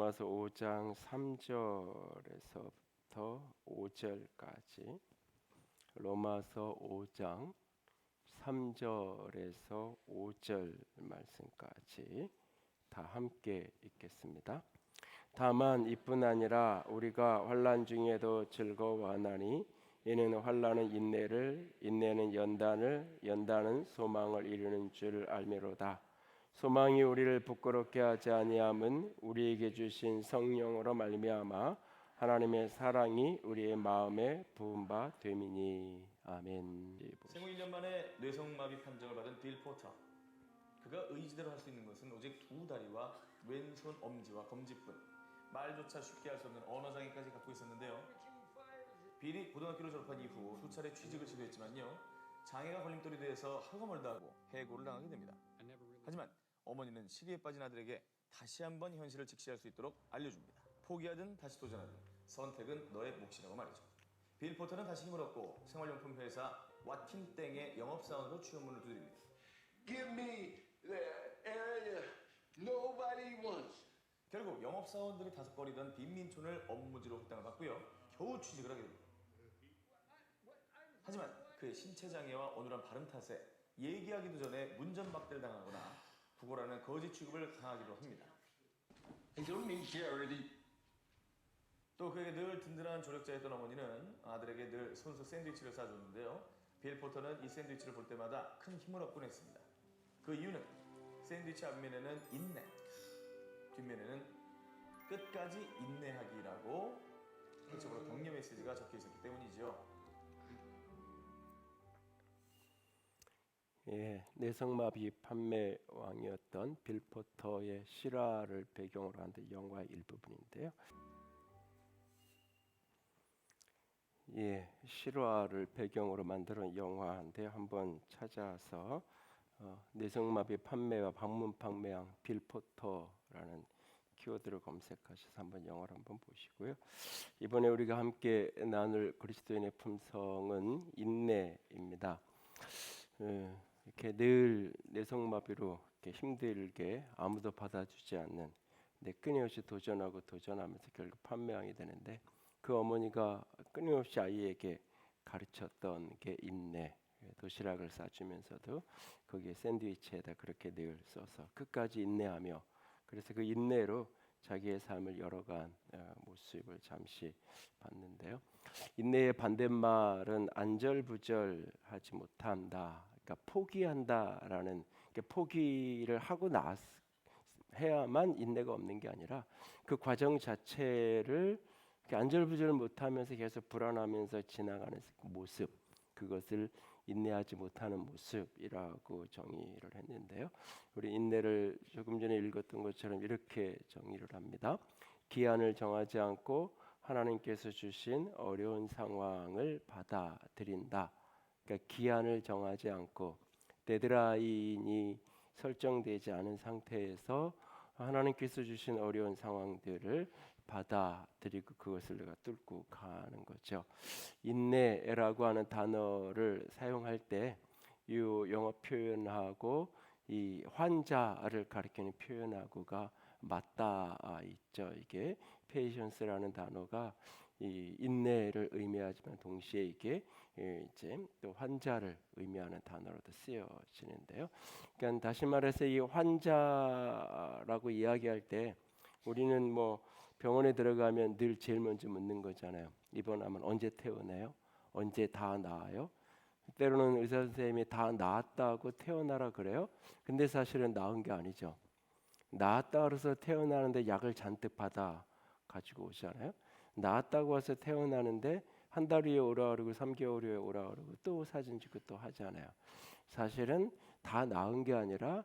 로마서 5장 3절에서부터 5절까지 로마서 5장 3절에서 5절 말씀까지 다 함께 읽겠습니다. 다만 이뿐 아니라 우리가 환난 중에도 즐거워하나니 이는 환난은 인내를, 인내는 연단을, 연단은 소망을 이루는 줄 알미로다. 소망이 우리를 부끄럽게 하지 아니함은 우리에게 주신 성령으로 말미암아 하나님의 사랑이 우리의 마음에 부은 바 됨이니. 아멘. 생후 1년 만에 뇌성마비 판정을 받은 빌 포터. 그가 의지대로 할 수 있는 것은 오직 두 다리와 왼손 엄지와 검지뿐. 말조차 쉽게 할 수 없는 언어장애까지 갖고 있었는데요. 빌이 고등학교를 졸업한 이후 수차례 취직을 시도했지만요, 장애가 걸림돌이 돼서 하루가 멀다 하고 해고를 당하게 됩니다. 하지만 어머니는 시리에 빠진 아들에게 다시 한번 현실을 직시할 수 있도록 알려줍니다. 포기하든 다시 도전하든 선택은 너의 몫이라고 말이죠. 빌 포터는 다시 힘을 얻고 생활용품 회사 왓킨땡의 영업사원으로 취업문을 두드립니다. Give me the area nobody wants. 결국 영업사원들이 다섯거리던 빈민촌을 업무지로 확당을 받고요, 겨우 취직을 하게 됩니다. 하지만 그의 신체장애와 어눌한 발음 탓에 얘기하기도 전에 문전박대를 당하거나 구걸하는 거짓 취급을 당하기도 합니다. I don't need charity. 또 그에게 늘 든든한 조력자였던 어머니는 아들에게 늘 손수 샌드위치를 싸줬는데요, 빌 포터는 이 샌드위치를 볼 때마다 큰 힘을 얻곤 했습니다. 그 이유는 샌드위치 앞면에는 인내, 뒷면에는 끝까지 인내하기라고 핵적으로 격려 메시지가 적혀 있었기 때문이죠. 뇌성마비 판매왕이었던 빌 포터의 실화를 배경으로 한 영화의 일부분인데요. 실화를 배경으로 만든 영화인데 한번 찾아서 뇌성마비 판매와 방문 판매왕 빌 포터라는 키워드를 검색하셔서 한번 영화를 한번 보시고요. 이번에 우리가 함께 나눌 그리스도인의 품성은 인내입니다. 이렇게 늘 뇌성마비로 이렇게 힘들게 아무도 받아주지 않는, 끊임없이 도전하면서 결국 판매왕이 되는데, 그 어머니가 끊임없이 아이에게 가르쳤던 게 인내. 도시락을 싸주면서도 거기에 샌드위치에다 그렇게 늘 써서 끝까지 인내하며, 그래서 그 인내로 자기의 삶을 열어간 모습을 잠시 봤는데요. 인내의 반대말은 안절부절하지 못한다, 그러니까 포기한다라는, 포기를 하고 해야만 인내가 없는 게 아니라 그 과정 자체를 안절부절 못하면서 계속 불안하면서 지나가는 모습, 그것을 인내하지 못하는 모습이라고 정의를 했는데요. 우리 인내를 조금 전에 읽었던 것처럼 이렇게 정의를 합니다. 기한을 정하지 않고 하나님께서 주신 어려운 상황을 받아들인다. 그러니까 기한을 정하지 않고 데드라인이 설정되지 않은 상태에서 하나님께서 주신 어려운 상황들을 받아들이고 그것을 내가 뚫고 가는 거죠. 인내라고 하는 단어를 사용할 때 이 영어 표현하고 이 환자를 가리키는 표현하고가 맞닿아 있죠. 이게 patience라는 단어가 이 인내를 의미하지만 동시에 이게 이제 또 환자를 의미하는 단어로도 쓰여지는데요. 그러니까 다시 말해서 이 환자라고 이야기할 때 우리는 뭐 병원에 들어가면 늘 제일 먼저 묻는 거잖아요. 입원하면 언제 퇴원해요? 언제 다 나아요? 때로는 의사 선생님이 다 나았다고 퇴원하라 그래요. 근데 사실은 나은 게 아니죠. 나았다 그래서 퇴원하는데 약을 잔뜩 받아 가지고 오잖아요. 나았다고 해서 퇴원하는데 한 달 후에 오라 그러고 3개월 후에 오라 그러고 또 사진 찍고 또 하잖아요. 사실은 다 나은 게 아니라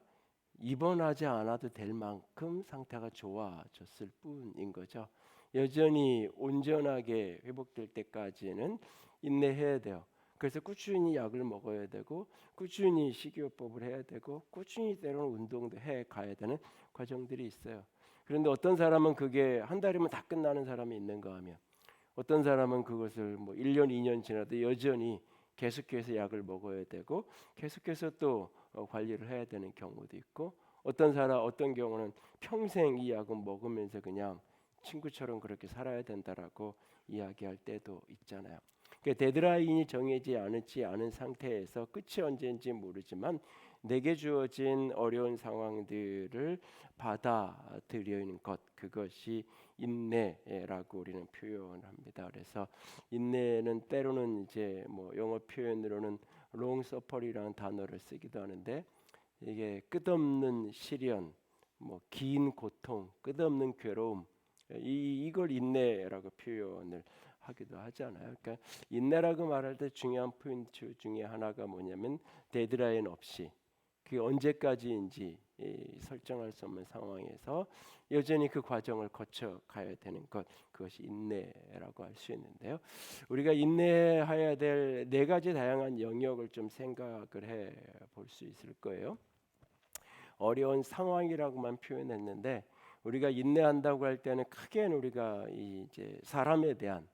입원하지 않아도 될 만큼 상태가 좋아졌을 뿐인 거죠. 여전히 온전하게 회복될 때까지는 인내해야 돼요. 그래서 꾸준히 약을 먹어야 되고 꾸준히 식이요법을 해야 되고 꾸준히 때로는 운동도 해 가야 되는 과정들이 있어요. 그런데 어떤 사람은 그게 한 달이면 다 끝나는 사람이 있는가 하면, 어떤 사람은 그것을 뭐 1년 2년 지나도 여전히 계속해서 약을 먹어야 되고 계속해서 또 관리를 해야 되는 경우도 있고, 어떤 경우는 평생 이 약을 먹으면서 그냥 친구처럼 그렇게 살아야 된다라고 이야기할 때도 있잖아요. 그러니까 데드라인이 정해지지 않은 상태에서 끝이 언제인지 모르지만 내게 주어진 어려운 상황들을 받아들이는 것, 그것이 인내라고 우리는 표현합니다. 그래서 인내는 때로는 이제 뭐 영어 표현으로는 long suffer이라는 단어를 쓰기도 하는데, 이게 끝없는 시련, 뭐 긴 고통, 끝없는 괴로움, 이걸 인내라고 표현을 하기도 하잖아요. 그러니까 인내라고 말할 때 중요한 포인트 중에 하나가 뭐냐면 데드라인 없이 그게 언제까지인지 설정할 수 없는 상황에서 여전히 그 과정을 거쳐 가야 되는 것, 그것이 인내라고 할 수 있는데요. 우리가 인내해야 될 네 가지 다양한 영역을 좀 생각을 해 볼 수 있을 거예요. 어려운 상황이라고만 표현했는데, 우리가 인내한다고 할 때는 크게는 우리가 이제 사람에 대한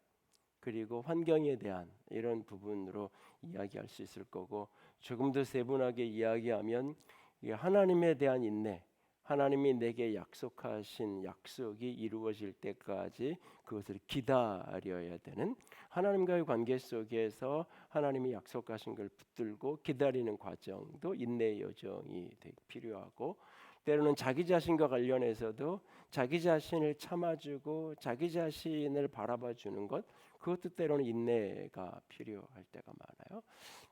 그리고 환경에 대한 이런 부분으로 이야기할 수 있을 거고, 조금 더 세분하게 이야기하면 이게 하나님에 대한 인내, 하나님이 내게 약속하신 약속이 이루어질 때까지 그것을 기다려야 되는, 하나님과의 관계 속에서 하나님이 약속하신 걸 붙들고 기다리는 과정도 인내의 여정이 필요하고, 때로는 자기 자신과 관련해서도 자기 자신을 참아주고 자기 자신을 바라봐 주는 것, 그것도 때로는 인내가 필요할 때가 많아요.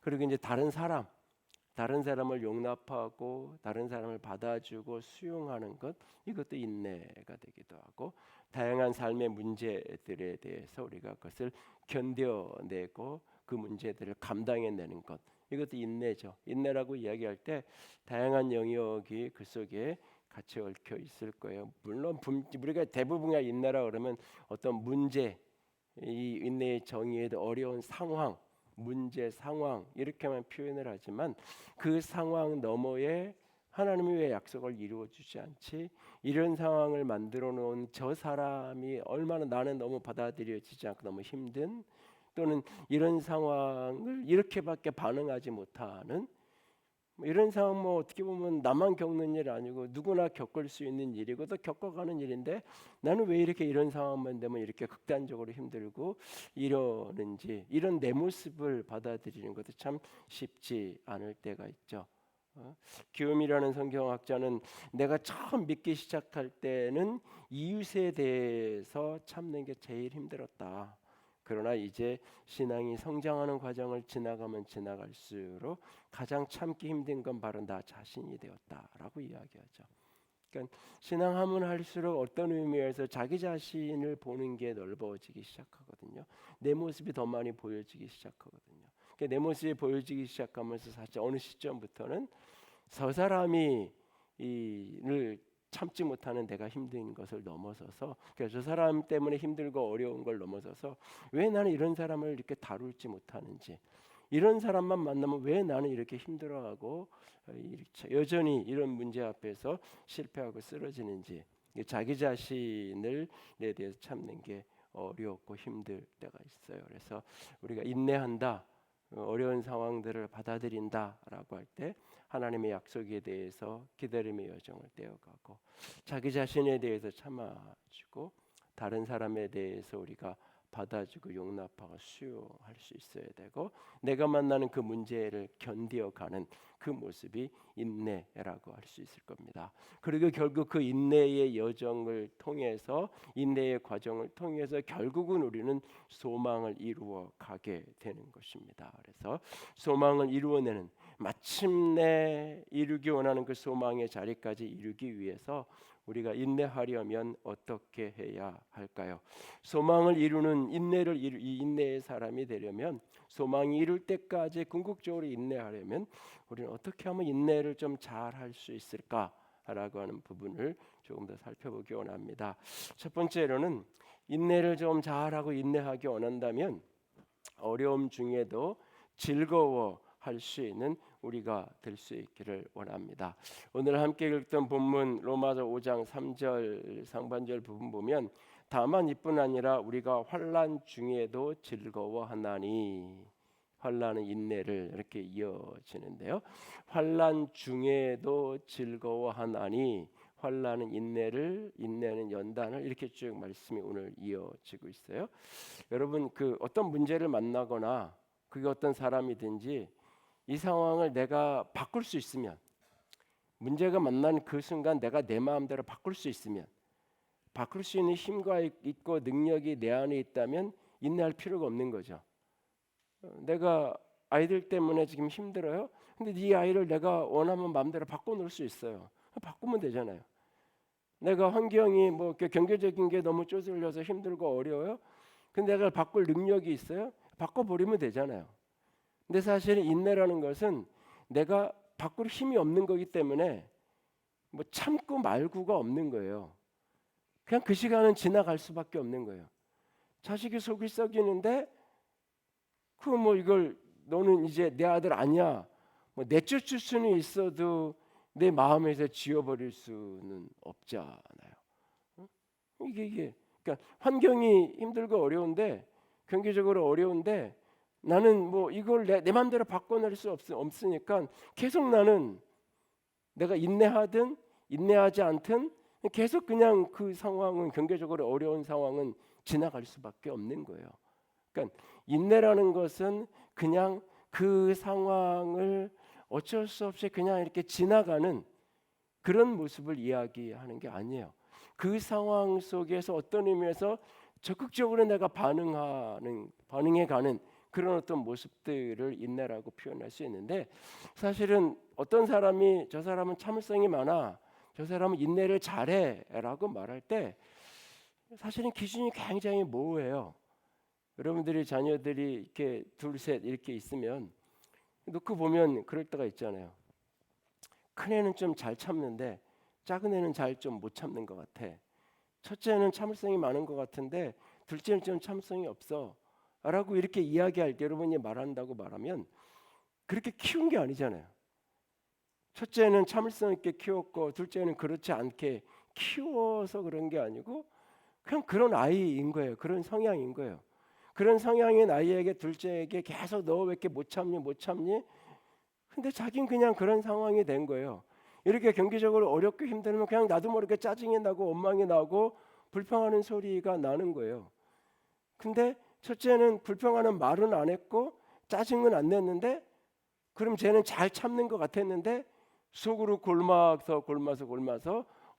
그리고 이제 다른 사람을 용납하고 다른 사람을 받아주고 수용하는 것, 이것도 인내가 되기도 하고, 다양한 삶의 문제들에 대해서 우리가 그것을 견뎌내고 그 문제들을 감당해내는 것, 이것도 인내죠. 인내라고 이야기할 때 다양한 영역이 그 속에 같이 얽혀 있을 거예요. 물론 우리가 대부분가 인내라 그러면 어떤 문제, 이 인내의 정의에도 어려운 상황, 문제, 상황 이렇게만 표현을 하지만, 그 상황 너머에 하나님이 왜 약속을 이루어 주지 않지? 이런 상황을 만들어 놓은 저 사람이 얼마나 나는 너무 받아들여지지 않고 너무 힘든, 또는 이런 상황을 이렇게밖에 반응하지 못하는, 이런 상황 뭐 어떻게 보면 나만 겪는 일 아니고 누구나 겪을 수 있는 일이고 또 겪어가는 일인데, 나는 왜 이렇게 이런 상황만 되면 이렇게 극단적으로 힘들고 이러는지, 이런 내 모습을 받아들이는 것도 참 쉽지 않을 때가 있죠. 규음이라는 성경학자는 내가 처음 믿기 시작할 때는 이웃에 대해서 참는 게 제일 힘들었다. 그러나 이제 신앙이 성장하는 과정을 지나가면 지나갈수록 가장 참기 힘든 건 바로 나 자신이 되었다라고 이야기하죠. 그러니까 신앙하면 할수록 어떤 의미에서 자기 자신을 보는 게 넓어지기 시작하거든요. 내 모습이 더 많이 보여지기 시작하거든요. 그러니까 내 모습이 보여지기 시작하면서 사실 어느 시점부터는 저 사람이 이를 참지 못하는 내가 힘든 것을 넘어서서, 그러니까 저 사람 때문에 힘들고 어려운 걸 넘어서서 왜 나는 이런 사람을 이렇게 다룰지 못하는지, 이런 사람만 만나면 왜 나는 이렇게 힘들어하고 여전히 이런 문제 앞에서 실패하고 쓰러지는지, 자기 자신을 내 대해서 참는 게 어렵고 힘들 때가 있어요. 그래서 우리가 인내한다, 어려운 상황들을 받아들인다라고 할 때 하나님의 약속에 대해서 기다림의 여정을 떼어가고, 자기 자신에 대해서 참아주고 다른 사람에 대해서 우리가 받아주고 용납하고 수용할 수 있어야 되고, 내가 만나는 그 문제를 견디어가는 그 모습이 인내라고 할 수 있을 겁니다. 그리고 결국 그 인내의 여정을 통해서, 인내의 과정을 통해서 결국은 우리는 소망을 이루어 가게 되는 것입니다. 그래서 소망을 이루어내는, 마침내 이루기 원하는 그 소망의 자리까지 이루기 위해서 우리가 인내하려면 어떻게 해야 할까요? 소망을 이루는 이 인내의 사람이 되려면, 소망이 이룰 때까지 궁극적으로 인내하려면 우리는 어떻게 하면 인내를 좀 잘 할 수 있을까라고 하는 부분을 조금 더 살펴보기 원합니다. 첫 번째로는 인내를 좀 잘하고 인내하기 원한다면 어려움 중에도 즐거워할 수 있는 우리가 될 수 있기를 원합니다. 오늘 함께 읽던 본문 로마서 5장 3절 상반절 부분 보면, 다만 이뿐 아니라 우리가 환난 중에도 즐거워하나니, 환난은 인내를 이렇게 이어지는데요. 환난 중에도 즐거워하나니, 환난은 인내를, 인내는 연단을, 이렇게 쭉 말씀이 오늘 이어지고 있어요. 여러분, 그 어떤 문제를 만나거나 그게 어떤 사람이든지 이 상황을 내가 바꿀 수 있으면, 문제가 만나는 그 순간 내가 내 마음대로 바꿀 수 있으면, 바꿀 수 있는 힘과 있고 능력이 내 안에 있다면 인내할 필요가 없는 거죠. 내가 아이들 때문에 지금 힘들어요. 근데 이 아이를 내가 원하면 마음대로 바꿔놓을 수 있어요. 바꾸면 되잖아요. 내가 환경이 뭐 경제적인 게 너무 쪼들려서 힘들고 어려워요. 근데 내가 바꿀 능력이 있어요. 바꿔버리면 되잖아요. 근데 사실은 인내라는 것은 내가 바꿀 힘이 없는 거기 때문에 뭐 참고 말고가 없는 거예요. 그냥 그 시간은 지나갈 수밖에 없는 거예요. 자식이 속이 썩이는데 그 뭐 이걸 너는 이제 내 아들 아니야, 뭐 내쫓을 수는 있어도 내 마음에서 지워버릴 수는 없잖아요. 어? 이게 그러니까 환경이 힘들고 어려운데, 경제적으로 어려운데 나는 뭐 이걸 내 마음대로 바꿔낼 수 없으니까 계속 나는 내가 인내하든 인내하지 않든 계속 그냥 그 상황은, 경제적으로 어려운 상황은 지나갈 수밖에 없는 거예요. 그러니까 인내라는 것은 그냥 그 상황을 어쩔 수 없이 그냥 이렇게 지나가는 그런 모습을 이야기하는 게 아니에요. 그 상황 속에서 어떤 의미에서 적극적으로 내가 반응해가는 그런 어떤 모습들을 인내라고 표현할 수 있는데, 사실은 어떤 사람이 저 사람은 참을성이 많아, 저 사람은 인내를 잘해라고 말할 때 사실은 기준이 굉장히 모호해요. 여러분들이 자녀들이 이렇게 둘, 셋 이렇게 있으면 놓고 보면 그럴 때가 있잖아요. 큰 애는 좀 잘 참는데 작은 애는 잘 좀 못 참는 것 같아. 첫째는 참을성이 많은 것 같은데 둘째는 좀 참을성이 없어 라고 이렇게 이야기할 때, 여러분이 말한다고 말하면 그렇게 키운 게 아니잖아요. 첫째는 참을성 있게 키웠고 둘째는 그렇지 않게 키워서 그런 게 아니고 그냥 그런 아이인 거예요. 그런 성향인 거예요. 그런 성향인 아이에게, 둘째에게 계속 너 왜 이렇게 못 참니 못 참니? 근데 자긴 그냥 그런 상황이 된 거예요. 이렇게 경제적으로 어렵고 힘들면 그냥 나도 모르게 짜증이 나고 원망이 나고 불평하는 소리가 나는 거예요. 근데 첫째는 불평하는 말은 안 했고 짜증은 안 냈는데, 그럼 쟤는 잘 참는 것 같았는데 속으로 골마서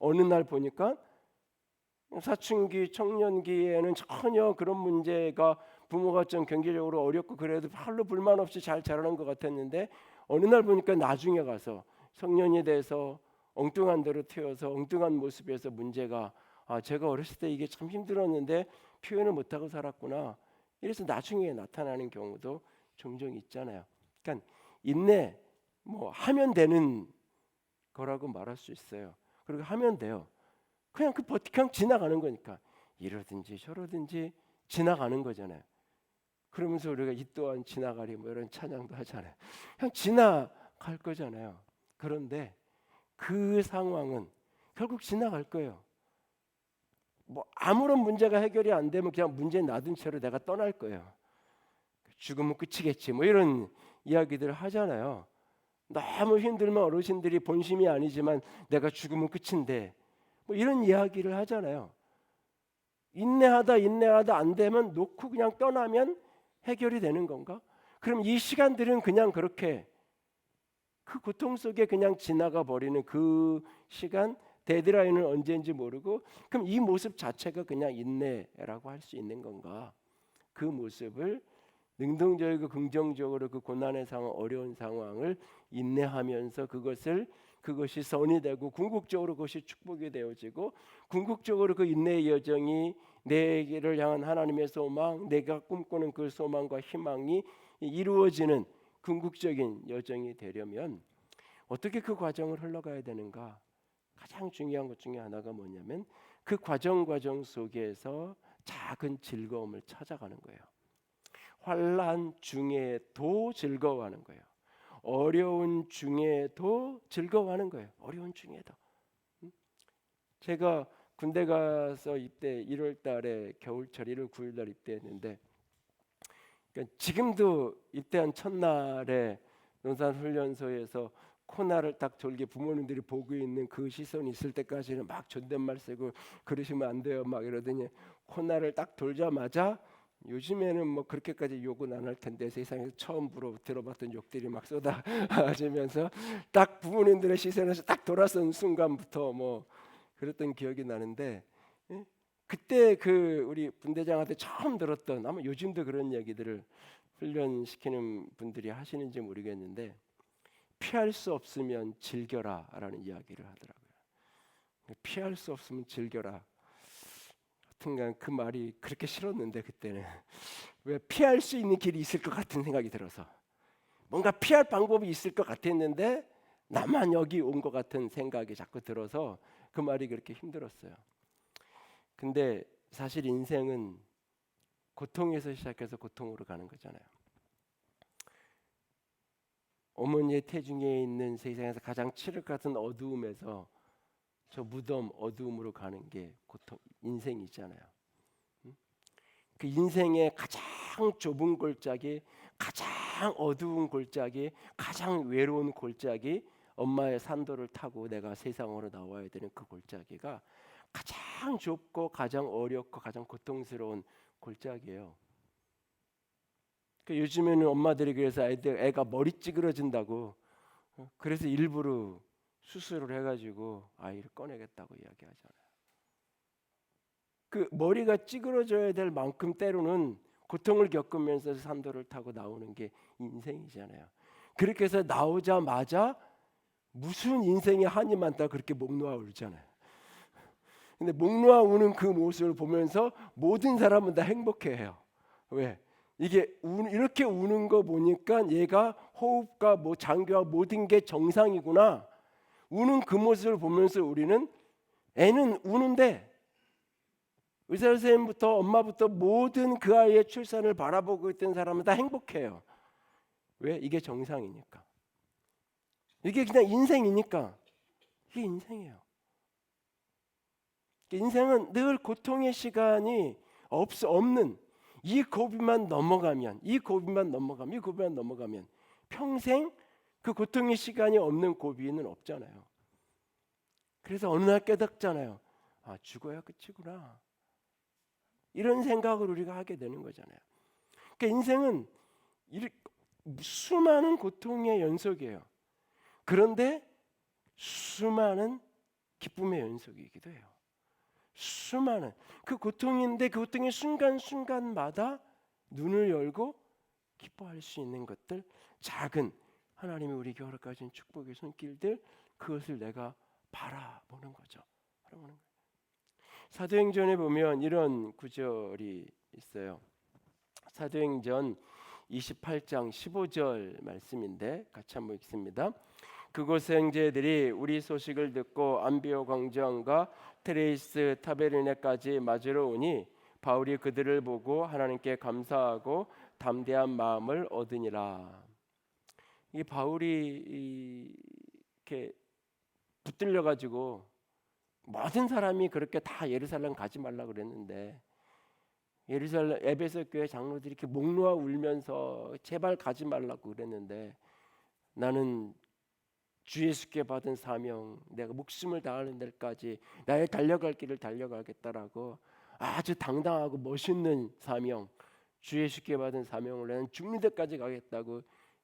어느 날 보니까 사춘기 청년기에는 전혀 그런 문제가, 부모가 좀 경제적으로 어렵고 그래도 별로 불만 없이 잘 자라는 것 같았는데 어느 날 보니까 나중에 가서 성년이 돼서 엉뚱한 대로 튀어서 엉뚱한 모습에서 문제가, 제가 어렸을 때 이게 참 힘들었는데 표현을 못하고 살았구나, 이래서 나중에 나타나는 경우도 종종 있잖아요. 그러니까 인내 뭐 하면 되는 거라고 말할 수 있어요. 그리고 하면 돼요. 그냥 그냥 지나가는 거니까 이러든지 저러든지 지나가는 거잖아요. 그러면서 우리가 이 또한 지나가리 뭐 이런 찬양도 하잖아요. 그냥 지나갈 거잖아요. 그런데 그 상황은 결국 지나갈 거예요. 뭐 아무런 문제가 해결이 안 되면 그냥 문제 놔둔 채로 내가 떠날 거예요. 죽으면 끝이겠지 뭐 이런 이야기들을 하잖아요. 너무 힘들면 어르신들이 본심이 아니지만 내가 죽으면 끝인데 뭐 이런 이야기를 하잖아요. 인내하다 안 되면 놓고 그냥 떠나면 해결이 되는 건가? 그럼 이 시간들은 그냥 그렇게 그 고통 속에 그냥 지나가 버리는 그 시간, 데드라인은 언제인지 모르고, 그럼 이 모습 자체가 그냥 인내라고 할 수 있는 건가? 그 모습을 능동적이고 긍정적으로 그 고난의 상황, 어려운 상황을 인내하면서 그것이 선이 되고 궁극적으로 그것이 축복이 되어지고, 궁극적으로 그 인내의 여정이 내게를 향한 하나님의 소망, 내가 꿈꾸는 그 소망과 희망이 이루어지는 궁극적인 여정이 되려면 어떻게 그 과정을 흘러가야 되는가? 가장 중요한 것 중에 하나가 뭐냐면 그 과정 속에서 작은 즐거움을 찾아가는 거예요. 환난 중에도 즐거워하는 거예요. 어려운 중에도 즐거워하는 거예요. 어려운 중에도. 제가 군대 가서 입대 1월 달에 겨울철 1월 9일 날 입대했는데, 그러니까 지금도 입대한 첫날에 논산훈련소에서 코나를 딱 돌게 부모님들이 보고 있는 그 시선이 있을 때까지는 막 존댓말 쓰고 그러시면 안 돼요 막 이러더니 코나를 딱 돌자마자 요즘에는 뭐 그렇게까지 욕은 안 할 텐데 세상에서 처음으로 들어봤던 욕들이 막 쏟아지면서 딱 부모님들의 시선에서 딱 돌아선 순간부터 뭐 그랬던 기억이 나는데 예? 그때 그 우리 분대장한테 처음 들었던 아마 요즘도 그런 얘기들을 훈련시키는 분들이 하시는지 모르겠는데 피할 수 없으면 즐겨라라는 이야기를 하더라고요. 피할 수 없으면 즐겨라. 하여튼간 그 말이 그렇게 싫었는데 그때는 왜 피할 수 있는 길이 있을 것 같은 생각이 들어서 뭔가 피할 방법이 있을 것 같았는데 나만 여기 온 것 같은 생각이 자꾸 들어서 그 말이 그렇게 힘들었어요. 근데 사실 인생은 고통에서 시작해서 고통으로 가는 거잖아요. 어머니의 태중에 있는 세상에서 가장 칠흑 같은 어두움에서 저 무덤 어두움으로 가는 게 고통 인생이잖아요. 그 인생의 가장 좁은 골짜기, 가장 어두운 골짜기, 가장 외로운 골짜기, 엄마의 산도를 타고 내가 세상으로 나와야 되는 그 골짜기가 가장 좁고 가장 어렵고 가장 고통스러운 골짜기예요. 요즘에는 엄마들이 그래서 애가 머리 찌그러진다고 그래서 일부러 수술을 해가지고 아이를 꺼내겠다고 이야기하잖아요. 그 머리가 찌그러져야 될 만큼 때로는 고통을 겪으면서 산도를 타고 나오는 게 인생이잖아요. 그렇게 해서 나오자마자 무슨 인생에 한이 많다 그렇게 목 놓아 울잖아요. 근데 목 놓아 우는 그 모습을 보면서 모든 사람은 다 행복해해요. 왜? 이게 이렇게 우는 거 보니까 얘가 호흡과 뭐 장기와 모든 게 정상이구나. 우는 그 모습을 보면서 우리는 애는 우는데 의사 선생님부터 엄마부터 모든 그 아이의 출산을 바라보고 있던 사람은 다 행복해요. 왜? 이게 정상이니까. 이게 그냥 인생이니까. 이게 인생이에요. 인생은 늘 고통의 시간이 없는 이 고비만 넘어가면 평생 그 고통의 시간이 없는 고비는 없잖아요. 그래서 어느 날 깨닫잖아요. 아, 죽어야 끝이구나. 이런 생각을 우리가 하게 되는 거잖아요. 그러니까 인생은 수많은 고통의 연속이에요. 그런데 수많은 기쁨의 연속이기도 해요. 수많은 그 고통인데 그 고통의 순간순간마다 눈을 열고 기뻐할 수 있는 것들, 작은 하나님이 우리에게 허락하신 축복의 손길들, 그것을 내가 바라보는 거죠. 사도행전에 보면 이런 구절이 있어요. 사도행전 28장 15절 말씀인데 같이 한번 읽습니다. 그곳의 형제들이 우리 소식을 듣고 안비오 광장과 트레이스 타베르네까지 맞으러 오니 바울이 그들을 보고 하나님께 감사하고 담대한 마음을 얻으니라. 이 바울이 이렇게 붙들려 가지고 모든 사람이 그렇게 다 예루살렘 가지 말라고 그랬는데 예루살렘 에베소 교회 장로들이 이렇게 목 놓아 울면서 제발 가지 말라고 그랬는데 나는 주 예수께 받은 사명, 내가 목숨을 다하는 데까지 나의 달려갈 길을 달려가겠다라고 아주 당당하고 멋있는 사명, 주 예수께 받은 사명을 나는 죽는 데까지 가겠다고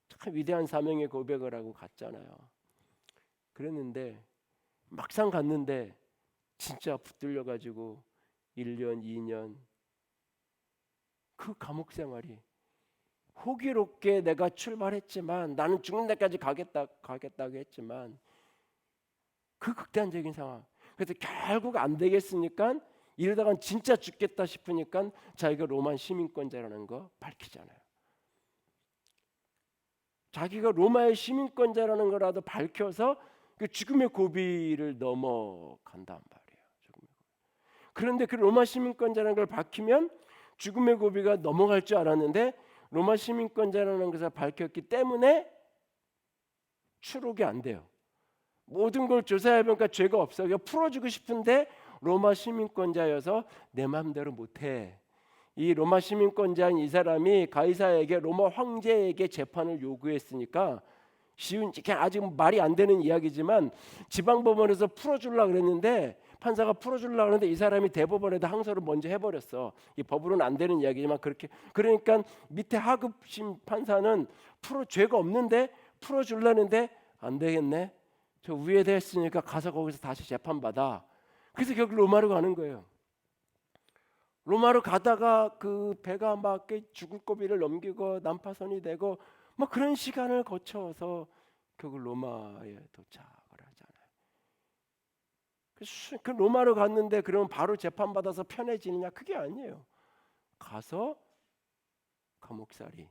참 위대한 사명의 고백을 하고 갔잖아요. 그랬는데 막상 갔는데 진짜 붙들려 가지고 1년, 2년 그 감옥 생활이 호기롭게 내가 출발했지만 나는 죽는 데까지 가겠다고 했지만 그 극단적인 상황. 그래서 결국 안 되겠으니까 이러다간 진짜 죽겠다 싶으니까 자기가 로마 시민권자라는 거 밝히잖아요. 자기가 로마의 시민권자라는 거라도 밝혀서 그 죽음의 고비를 넘어간단 말이에요. 그런데 그 로마 시민권자라는 걸 밝히면 죽음의 고비가 넘어갈 줄 알았는데 로마 시민권자라는 것을 밝혔기 때문에 추록이 안 돼요. 모든 걸 조사해보니까 죄가 없어. 그러니까 풀어주고 싶은데 로마 시민권자여서 내 마음대로 못해. 이 로마 시민권자인 이 사람이 가이사에게 로마 황제에게 재판을 요구했으니까 쉬운 그냥 아직 말이 안 되는 이야기지만 지방법원에서 풀어주려고 그랬는데 판사가 풀어주려고 하는데 이 사람이 대법원에다 항소를 먼저 해버렸어. 이 법으로는 안 되는 이야기지만 그렇게 그러니까 밑에 하급심 판사는 죄가 없는데 풀어주려는데 안 되겠네. 저 위에 됐으니까 가서 거기서 다시 재판받아. 그래서 결국 로마로 가는 거예요. 로마로 가다가 그 배가 막 죽을 고비를 넘기고 난파선이 되고 뭐 그런 시간을 거쳐서 결국 로마에 도착을 하잖아요. 그 로마로 갔는데 그러면 바로 재판받아서 편해지느냐? 그게 아니에요. 가서 감옥살이.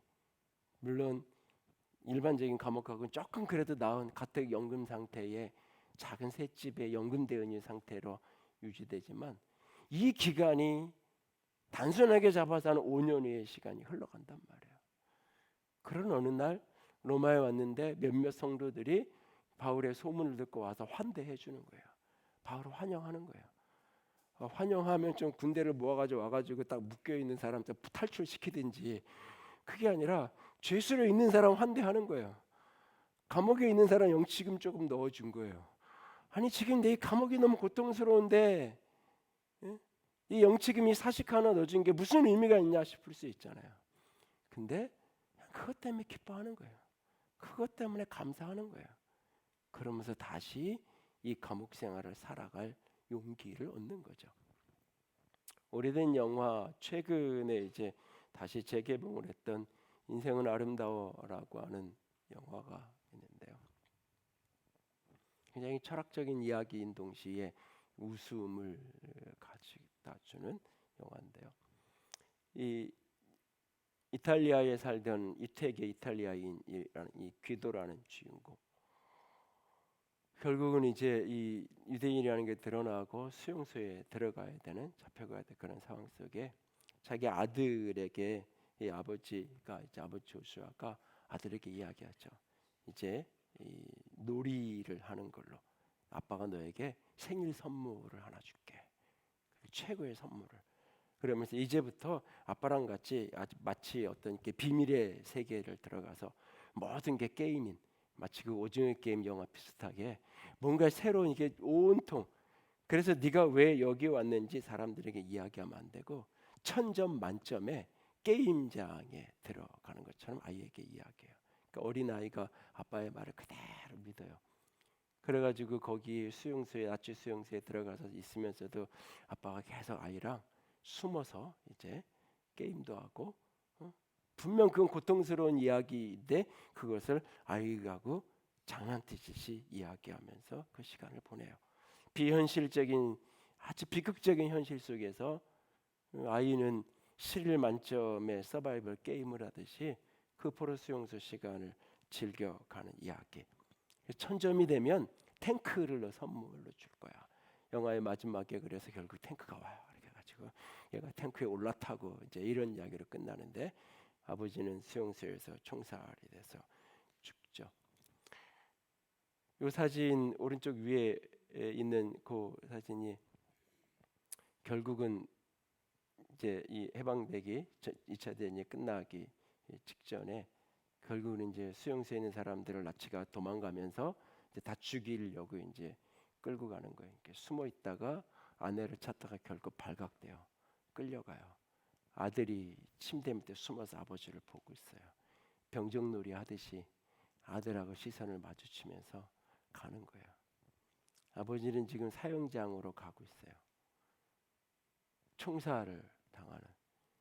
물론 일반적인 감옥하고는 조금 그래도 나은 가택 연금 상태의 작은 셋집의 연금 대응의 상태로 유지되지만 이 기간이 단순하게 잡아서는 5년의 시간이 흘러간단 말이에요. 그런 어느 날 로마에 왔는데 몇몇 성도들이 바울의 소문을 듣고 와서 환대해 주는 거예요. 바울을 환영하는 거예요. 환영하면 좀 군대를 모아가지고 와가지고 딱 묶여 있는 사람 탈출시키든지 그게 아니라 죄수로 있는 사람 환대하는 거예요. 감옥에 있는 사람 영치금 조금 넣어준 거예요. 아니 지금 내 감옥이 너무 고통스러운데 이 영치금이 사식 하나 넣어준 게 무슨 의미가 있냐 싶을 수 있잖아요. 근데 그것 때문에 기뻐하는 거예요. 그것 때문에 감사하는 거예요. 그러면서 다시 이 감옥 생활을 살아갈 용기를 얻는 거죠. 오래된 영화 최근에 이제 다시 재개봉을 했던 인생은 아름다워라고 하는 영화가 있는데요. 굉장히 철학적인 이야기인 동시에 웃음을 가져다 주는 영화인데요. 이 이탈리아에 살던 이태계 이탈리아인이라는 이 귀도라는 주인공. 결국은 이제 이 유대인이라는 게 드러나고 수용소에 들어가야 되는 잡혀가야 될 그런 상황 속에 자기 아들에게 이 아버지가 이제 아버지 조슈아가 아들에게 이야기하죠. 이제 이 놀이를 하는 걸로 아빠가 너에게 생일 선물을 하나 줄게. 최고의 선물을. 그러면서 이제부터 아빠랑 같이 아주 마치 어떤 게 비밀의 세계를 들어가서 모든 게 게임인 마치 그 오징어 게임 영화 비슷하게 뭔가 새로운 이게 온통 그래서 네가 왜 여기 왔는지 사람들에게 이야기하면 안 되고 1000점 만점에 게임장에 들어가는 것처럼 아이에게 이야기해요. 그러니까 어린 아이가 아빠의 말을 그대로 믿어요. 그래가지고 거기 수용소에 나치 수용소에 들어가서 있으면서도 아빠가 계속 아이랑 숨어서 이제 게임도 하고 분명 그건 고통스러운 이야기인데 그것을 아이하고 장난치듯이 이야기하면서 그 시간을 보내요. 비현실적인 아주 비극적인 현실 속에서 아이는 스릴 만점의 서바이벌 게임을 하듯이 그 포로 수용소 시간을 즐겨가는 이야기. 1000점이 되면 탱크를 선물로 줄 거야. 영화의 마지막에 그래서 결국 탱크가 와요. 이렇게 가지고 얘가 탱크에 올라타고 이제 이런 이야기로 끝나는데 아버지는 수용소에서 총살이 돼서 죽죠. 이 사진 오른쪽 위에 있는 그 사진이 결국은 이제 이 해방되기 2차 대전이 끝나기 직전에 결국은 이제 수용소에 있는 사람들을 나치가 도망가면서 이제 다 죽이려고 이제 끌고 가는 거예요. 이렇게 숨어 있다가 아내를 찾다가 결국 발각돼요. 끌려가요. 아들이 침대 밑에 숨어서 아버지를 보고 있어요. 병정놀이 하듯이 아들하고 시선을 마주치면서 가는 거예요. 아버지는 지금 사형장으로 가고 있어요. 총살을 당하는.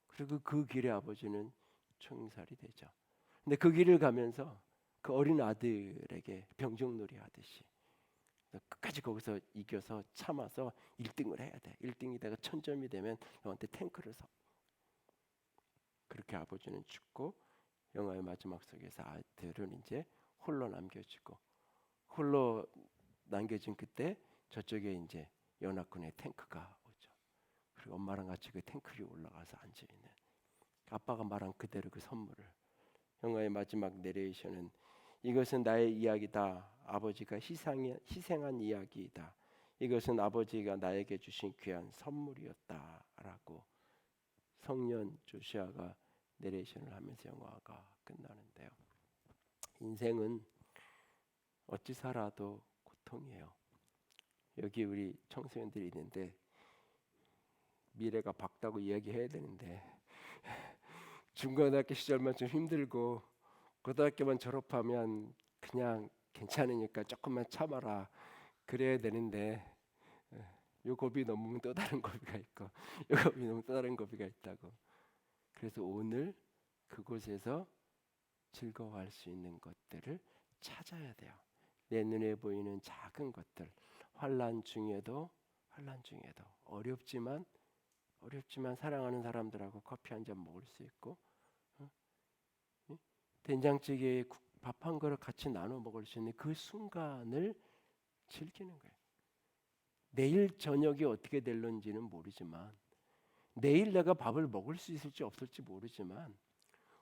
그리고 그 길에 아버지는 총살이 되죠. 근데 그 길을 가면서 그 어린 아들에게 병정놀이 하듯이 끝까지 거기서 이겨서 참아서 1등을 해야 돼. 1등이 되가 1000점이 되면 형한테 탱크를 사. 그렇게 아버지는 죽고 영화의 마지막 속에서 아들은 이제 홀로 남겨지고 홀로 남겨진 그때 저쪽에 이제 연합군의 탱크가 오죠. 그리고 엄마랑 같이 그 탱크 위에 올라가서 앉아 있는 아빠가 말한 그대로 그 선물을 영화의 마지막 내레이션은 이것은 나의 이야기다. 아버지가 희생한 이야기이다. 이것은 아버지가 나에게 주신 귀한 선물이었다라고 성년 조슈아가 내레이션을 하면서 영화가 끝나는데요. 인생은 어찌 살아도 고통이에요. 여기 우리 청소년들이 있는데 미래가 밝다고 이야기해야 되는데 중고등학교 시절만 좀 힘들고 고등학교만 졸업하면 그냥 괜찮으니까 조금만 참아라 그래야 되는데 요 고비 넘으면 또 다른 고비가 있고 요 고비 넘으면 또 다른 고비가 있다고. 그래서 오늘 그곳에서 즐거워할 수 있는 것들을 찾아야 돼요. 내 눈에 보이는 작은 것들, 환난 중에도 어렵지만 사랑하는 사람들하고 커피 한 잔 먹을 수 있고, 된장찌개에 밥 한 그릇 같이 나눠 먹을 수 있는 그 순간을 즐기는 거예요. 내일 저녁이 어떻게 될런지는 모르지만, 내일 내가 밥을 먹을 수 있을지 없을지 모르지만,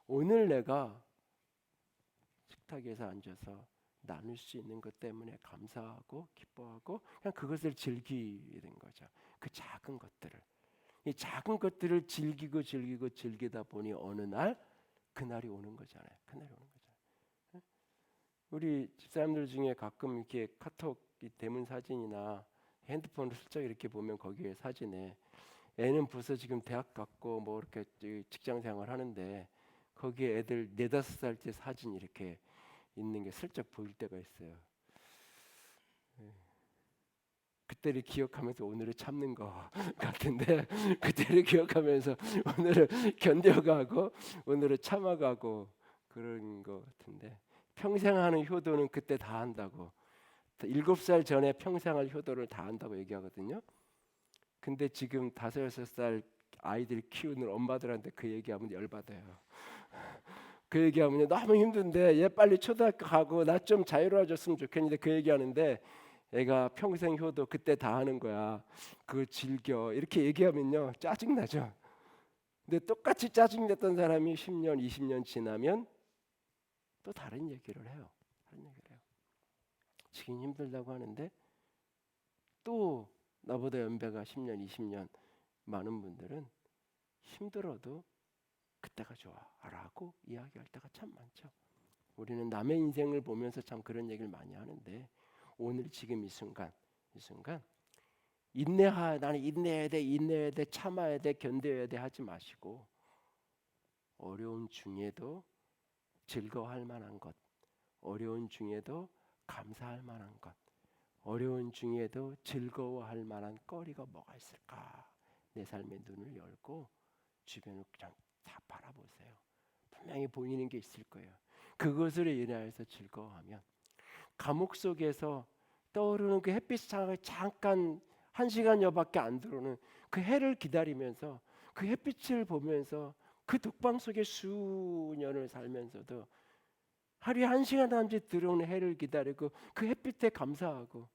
오늘 내가 식탁에서 앉아서 나눌 수 있는 것 때문에 감사하고 기뻐하고 그냥 그것을 즐기는 거죠. 그 작은 것들을. 이 작은 것들을 즐기다 보니 어느 날 그날이 오는 거잖아요. 우리 집사람들 중에 가끔 이렇게 카톡 대문 사진이나 핸드폰을 슬쩍 이렇게 보면 거기에 사진에 애는 벌써 지금 대학 갔고 뭐 이렇게 직장 생활 하는데 거기에 애들 4-5살 때 사진 이렇게 있는 게 슬쩍 보일 때가 있어요. 그때를 기억하면서 오늘을 참는 것 같은데 그때를 기억하면서 오늘을 견뎌가고 오늘을 참아가고 그런 것 같은데 평생 하는 효도는 그때 다 한다고 7살 전에 평생 할 효도를 다 한다고 얘기하거든요. 근데 지금 5-6살 아이들 키우는 엄마들한테 그 얘기하면 열받아요. 그 얘기하면 너무 힘든데 얘 빨리 초등학교 가고 나 좀 자유로워졌으면 좋겠는데 그 얘기하는데 애가 평생 효도 그때 다 하는 거야. 그거 즐겨. 이렇게 얘기하면요 짜증나죠. 근데 똑같이 짜증냈던 사람이 10년, 20년 지나면 또 다른 얘기를 해요. 지금 힘들다고 하는데 또 나보다 연배가 10년, 20년 많은 분들은 힘들어도 그때가 좋아라고 이야기할 때가 참 많죠. 우리는 남의 인생을 보면서 참 그런 얘기를 많이 하는데 오늘 지금 이 순간 나는 인내해야 돼, 참아야 돼, 견뎌야 돼 하지 마시고 어려운 중에도 즐거워할 만한 것, 어려운 중에도 감사할 만한 것, 어려운 중에도 즐거워할 만한 거리가 뭐가 있을까? 내 삶의 눈을 열고 주변을 그냥 다 바라보세요. 분명히 보이는 게 있을 거예요. 그것을 인하여서 즐거워하면 감옥 속에서 떠오르는 그 햇빛 잠깐 1시간여밖에 안 들어오는 그 해를 기다리면서 그 햇빛을 보면서 그 독방 속에 수년을 살면서도 하루에 1시간 남짓 들어오는 해를 기다리고 그 햇빛에 감사하고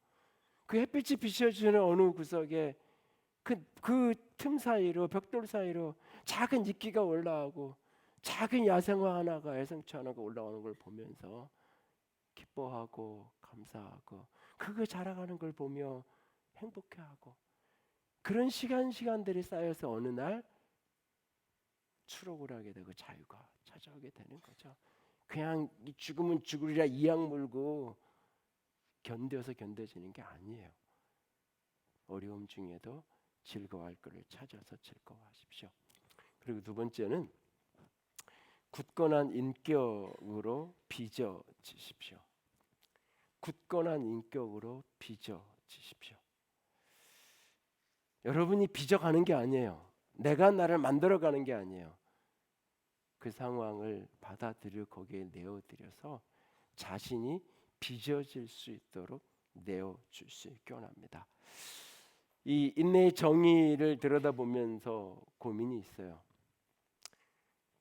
그 햇빛이 비춰주는 어느 구석에 그 틈 사이로 벽돌 사이로 작은 이끼가 올라오고 작은 야생화 하나가 애성초 하나가 올라오는 걸 보면서 기뻐하고 감사하고 그거 자라가는 걸 보며 행복해하고 그런 시간들이 쌓여서 어느 날 추록을 하게 되고 자유가 찾아오게 되는 거죠. 그냥 죽으면 죽으리라 이악 물고 견뎌지는 게 아니에요. 어려움 중에도 즐거워할 것을 찾아서 즐거워하십시오. 그리고 두 번째는 굳건한 인격으로 빚어지십시오. 굳건한 인격으로 빚어지십시오. 여러분이 빚어가는 게 아니에요. 내가 나를 만들어가는 게 아니에요. 그 상황을 받아들여 거기에 내어드려서 자신이 빚어질 수 있도록 내어줄 수 있기 원합니다. 이 인내의 정의를 들여다보면서 고민이 있어요.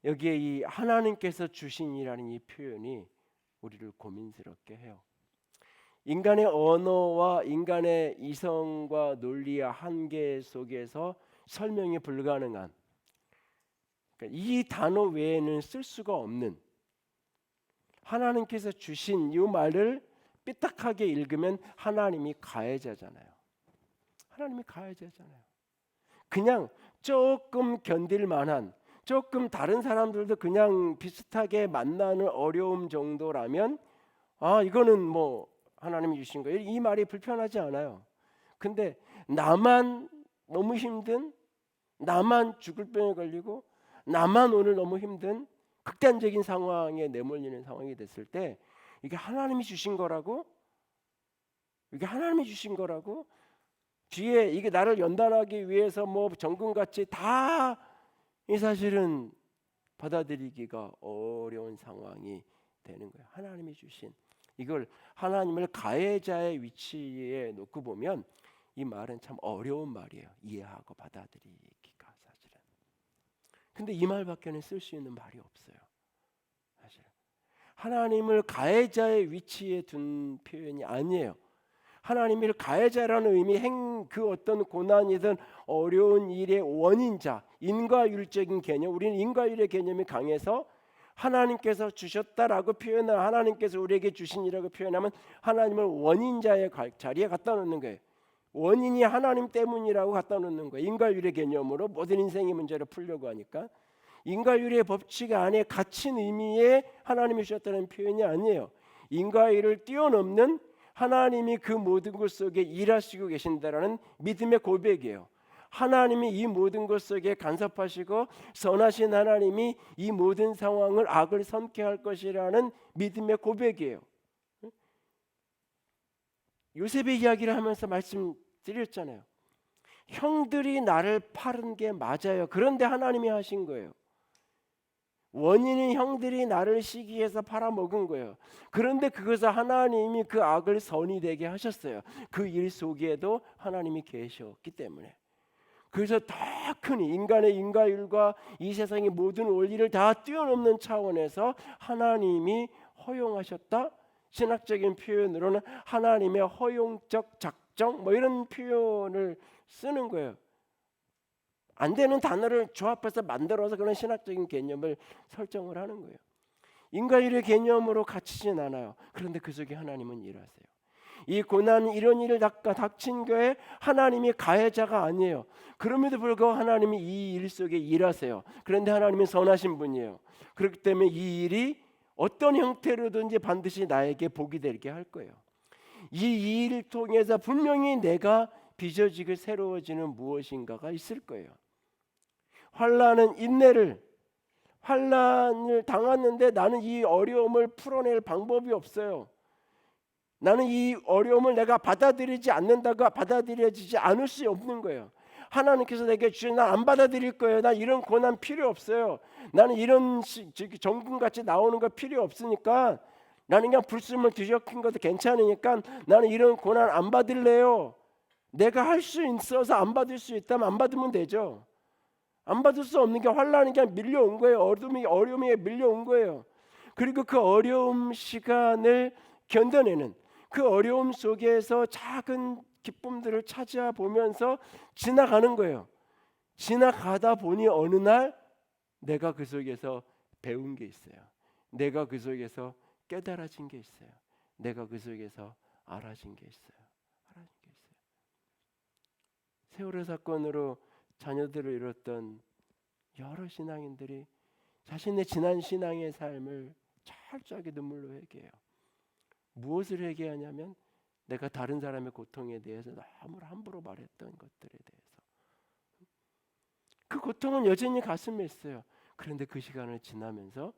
여기에 이 하나님께서 주신이라는 이 표현이 우리를 고민스럽게 해요. 인간의 언어와 인간의 이성과 논리의 한계 속에서 설명이 불가능한 이 단어 외에는 쓸 수가 없는 하나님께서 주신 이 말을 삐딱하게 읽으면 하나님이 가해자잖아요. 그냥 조금 견딜 만한 조금 다른 사람들도 그냥 비슷하게 만나는 어려움 정도라면 이거는 뭐 하나님이 주신 거예요. 이 말이 불편하지 않아요. 근데 나만 너무 힘든, 나만 죽을 병에 걸리고 나만 오늘 너무 힘든 극단적인 상황에 내몰리는 상황이 됐을 때 이게 하나님이 주신 거라고, 이게 하나님이 주신 거라고, 뒤에 이게 나를 연단하기 위해서 뭐 정금같이 다 이 사실은 받아들이기가 어려운 상황이 되는 거예요. 하나님이 주신 이걸 하나님을 가해자의 위치에 놓고 보면 이 말은 참 어려운 말이에요. 이해하고 받아들이기가 사실은. 근데 이 말밖에는 쓸 수 있는 말이 없어요. 사실 하나님을 가해자의 위치에 둔 표현이 아니에요. 하나님을 가해자라는 의미, 그 어떤 고난이든 어려운 일의 원인자, 인과율적인 개념, 우리는 인과율의 개념이 강해서 하나님께서 주셨다라고 표현하고 하나님께서 우리에게 주신이라고 표현하면 하나님을 원인자의 자리에 갖다 놓는 거예요. 원인이 하나님 때문이라고 갖다 놓는 거예요. 인과율의 개념으로 모든 인생의 문제를 풀려고 하니까 인과율의 법칙 안에 갇힌 의미의 하나님이 주셨다는 표현이 아니에요. 인과율을 뛰어넘는 하나님이 그 모든 것 속에 일하시고 계신다라는 믿음의 고백이에요. 하나님이 이 모든 것 속에 간섭하시고 선하신 하나님이 이 모든 상황을 악을 섬게 할 것이라는 믿음의 고백이에요. 요셉의 이야기를 하면서 말씀드렸잖아요. 형들이 나를 팔은 게 맞아요. 그런데 하나님이 하신 거예요. 원인은 형들이 나를 시기해서 팔아먹은 거예요. 그런데 그것을 하나님이 그 악을 선이 되게 하셨어요. 그 일 속에도 하나님이 계셨기 때문에. 그래서 더 큰 인간의 인과율과 이 세상의 모든 원리를 다 뛰어넘는 차원에서 하나님이 허용하셨다. 신학적인 표현으로는 하나님의 허용적 작정 뭐 이런 표현을 쓰는 거예요. 안 되는 단어를 조합해서 만들어서 그런 신학적인 개념을 설정을 하는 거예요. 인과율의 개념으로 갇히진 않아요. 그런데 그 속에 하나님은 일하세요. 이 고난 이런 일을 닥친 거에 하나님이 가해자가 아니에요. 그럼에도 불구하고 하나님이 이 일 속에 일하세요. 그런데 하나님은 선하신 분이에요. 그렇기 때문에 이 일이 어떤 형태로든지 반드시 나에게 복이 되게 할 거예요. 이 일을 통해서 분명히 내가 빚어지고 새로워지는 무엇인가가 있을 거예요. 환난은 환난을 당했는데 나는 이 어려움을 풀어낼 방법이 없어요. 나는 이 어려움을 내가 받아들이지 않는다고 받아들여지지 않을 수 없는 거예요. 하나님께서 내게 주신 난 안 받아들일 거예요. 난 이런 고난 필요 없어요. 나는 이런 정금같이 나오는 거 필요 없으니까 나는 그냥 불순물 뒤적힌 것도 괜찮으니까 나는 이런 고난 안 받을래요. 내가 할 수 있어서 안 받을 수 있다면 안 받으면 되죠. 안 받을 수 없는 게 환난이 그냥 밀려온 거예요. 어려움이 밀려온 거예요. 그리고 그 어려움 시간을 견뎌내는 그 어려움 속에서 작은 기쁨들을 찾아 보면서 지나가는 거예요. 지나가다 보니 어느 날 내가 그 속에서 배운 게 있어요. 내가 그 속에서 깨달아진 게 있어요. 내가 그 속에서 알아진 게 있어요. 세월호 사건으로 자녀들을 잃었던 여러 신앙인들이 자신의 지난 신앙의 삶을 철저하게 눈물로 회개해요. 무엇을 회개하냐면 내가 다른 사람의 고통에 대해서 너무 함부로 말했던 것들에 대해서. 그 고통은 여전히 가슴에 있어요. 그런데 그 시간을 지나면서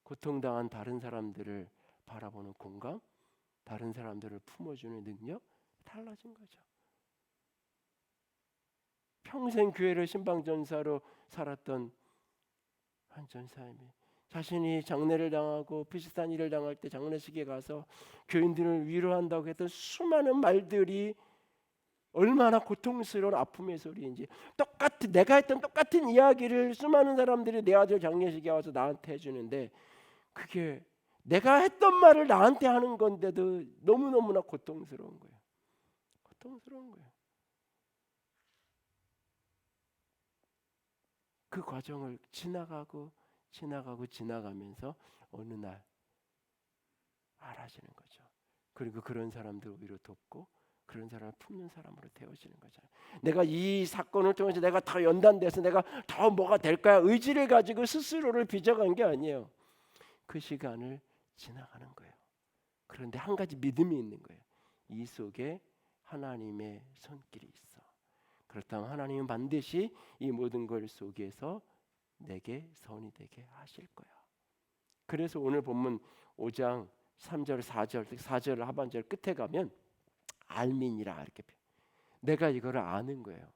고통당한 다른 사람들을 바라보는 공감, 다른 사람들을 품어주는 능력 달라진 거죠. 평생 교회를 신방전사로 살았던 한 전사님이 자신이 장례를 당하고 비슷한 일을 당할 때 장례식에 가서 교인들을 위로한다고 했던 수많은 말들이 얼마나 고통스러운 아픔의 소리인지, 내가 했던 똑같은 이야기를 수많은 사람들이 내 아들 장례식에 와서 나한테 해주는데 그게 내가 했던 말을 나한테 하는 건데도 너무너무나 고통스러운 거예요. 고통스러운 거예요. 그 과정을 지나가면서 어느 날 알아지는 거죠. 그리고 그런 사람들 위로 돕고 그런 사람을 품는 사람으로 되어지는 거잖아요. 내가 이 사건을 통해서 내가 더 연단돼서 내가 더 뭐가 될까 의지를 가지고 스스로를 빚어간 게 아니에요. 그 시간을 지나가는 거예요. 그런데 한 가지 믿음이 있는 거예요. 이 속에 하나님의 손길이 있어. 그렇다면 하나님은 반드시 이 모든 걸 속에서 내게 선이 되게 하실 거야. 그래서 오늘 본문 5장 3절 4절 하반절 끝에 가면 알민이라 이렇게 내가 이거를 아는 거예요.